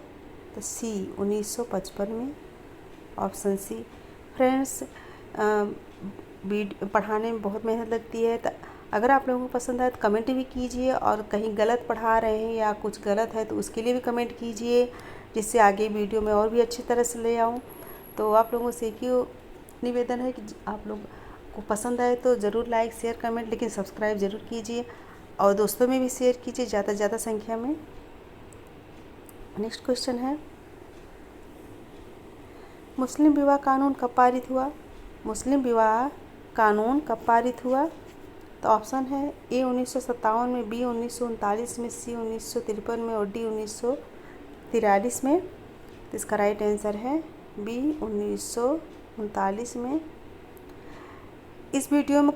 A: तो सी 1955 में, ऑप्शन सी। फ्रेंड्स, पढ़ाने में बहुत मेहनत लगती है, तो अगर आप लोगों को पसंद आए तो कमेंट भी कीजिए, और कहीं गलत पढ़ा रहे हैं या कुछ गलत है तो उसके लिए भी कमेंट कीजिए, जिससे आगे वीडियो में और भी अच्छी तरह से ले आऊँ। तो आप लोगों से एक ही निवेदन है कि आप लोग को पसंद आए तो ज़रूर लाइक शेयर कमेंट, लेकिन सब्सक्राइब ज़रूर कीजिए और दोस्तों में भी शेयर कीजिए ज़्यादा से ज़्यादा संख्या में। नेक्स्ट क्वेश्चन है, मुस्लिम विवाह कानून कब पारित हुआ? मुस्लिम विवाह कानून कब पारित हुआ? तो ऑप्शन है, ए 1957 में, बी 1939 में, सी 1953 में और डी 1943 में। तो इसका राइट आंसर है बी 1939 में। इस वीडियो में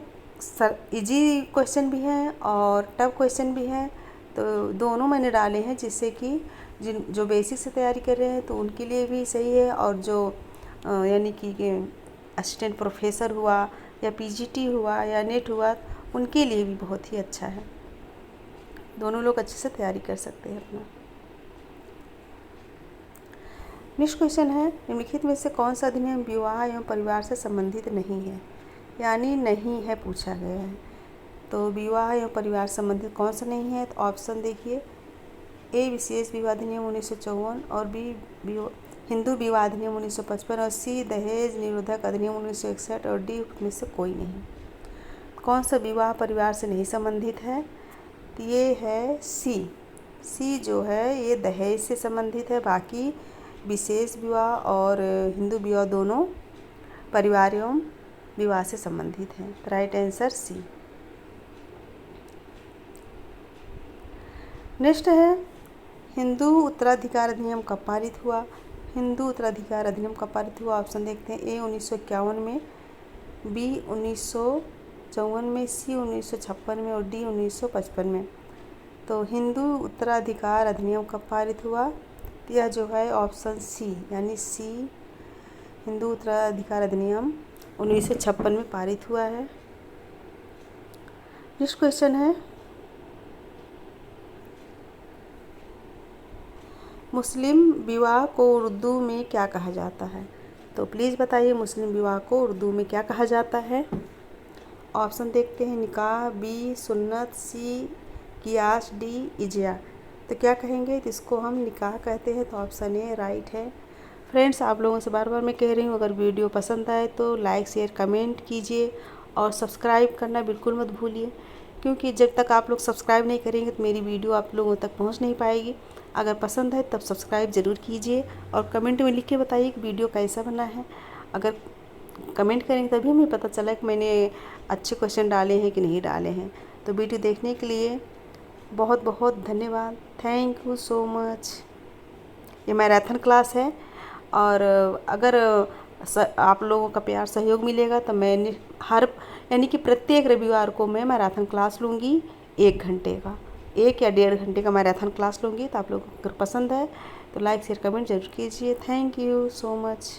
A: इजी क्वेश्चन भी हैं और टफ क्वेश्चन भी हैं, तो दोनों मैंने डाले हैं, जिससे कि जो बेसिक से तैयारी कर रहे हैं तो उनके लिए भी सही है, और जो यानी कि असिस्टेंट प्रोफेसर हुआ या पीजीटी हुआ या नेट हुआ, उनके लिए भी बहुत ही अच्छा है। दोनों लोग अच्छे से तैयारी कर सकते हैं अपना। नेक्स्ट क्वेश्चन है, निम्नलिखित में से कौन सा अधिनियम विवाह एवं परिवार से संबंधित नहीं है? यानी नहीं है पूछा गया है। तो विवाह एवं परिवार संबंधित कौन सा नहीं है? तो ऑप्शन देखिए, ए विशेष विवाह अधिनियम 1954 और बी हिंदू विवाह अधिनियम 1955 और सी दहेज निरोधक अधिनियम 1961 और डी में से कोई नहीं। कौन सा विवाह परिवार से नहीं संबंधित है? तो ये है सी जो है ये दहेज से संबंधित है। बाकी विशेष विवाह और हिंदू विवाह दोनों परिवार एवं विवाह से संबंधित हैं। Right answer C. नेक्स्ट है, हिंदू उत्तराधिकार अधिनियम कब पारित हुआ? हिंदू उत्तराधिकार अधिनियम कब पारित हुआ? ऑप्शन देखते हैं, ए 1951 में, बी 1954 में, सी 1956 में और डी 1955 में। तो हिंदू उत्तराधिकार अधिनियम कब पारित हुआ? यह जो है ऑप्शन सी, यानी सी हिंदू उत्तराधिकार अधिनियम 1956 में पारित हुआ है। नेक्स्ट क्वेश्चन है, मुस्लिम विवाह को उर्दू में क्या कहा जाता है? तो प्लीज़ बताइए मुस्लिम विवाह को उर्दू में क्या कहा जाता है? ऑप्शन देखते हैं, निकाह, बी सुन्नत, सी कियास, डी इजिया। तो क्या कहेंगे? तो इसको हम निकाह कहते हैं, तो ऑप्शन ए राइट है। फ्रेंड्स, आप लोगों से बार बार मैं कह रही हूँ, अगर वीडियो पसंद आए तो लाइक शेयर कमेंट कीजिए और सब्सक्राइब करना बिल्कुल मत भूलिए, क्योंकि जब तक आप लोग सब्सक्राइब नहीं करेंगे तो मेरी वीडियो आप लोगों तक पहुँच नहीं पाएगी। अगर पसंद है तब सब्सक्राइब ज़रूर कीजिए और कमेंट में लिख के बताइए कि वीडियो कैसा बना है। अगर कमेंट करेंगे तभी हमें पता चला कि मैंने अच्छे क्वेश्चन डाले हैं कि नहीं डाले हैं। तो वीडियो देखने के लिए बहुत बहुत धन्यवाद। Thank you so much. ये मैराथन क्लास है और अगर आप लोगों का प्यार सहयोग मिलेगा तो मैंने यानी कि प्रत्येक रविवार को मैं मैराथन क्लास लूँगी 1 घंटे का, 1 या 1.5 घंटे का मैराथन क्लास लूँगी। तो आप लोगों को अगर पसंद है तो लाइक शेयर कमेंट जरूर कीजिए। Thank you so much.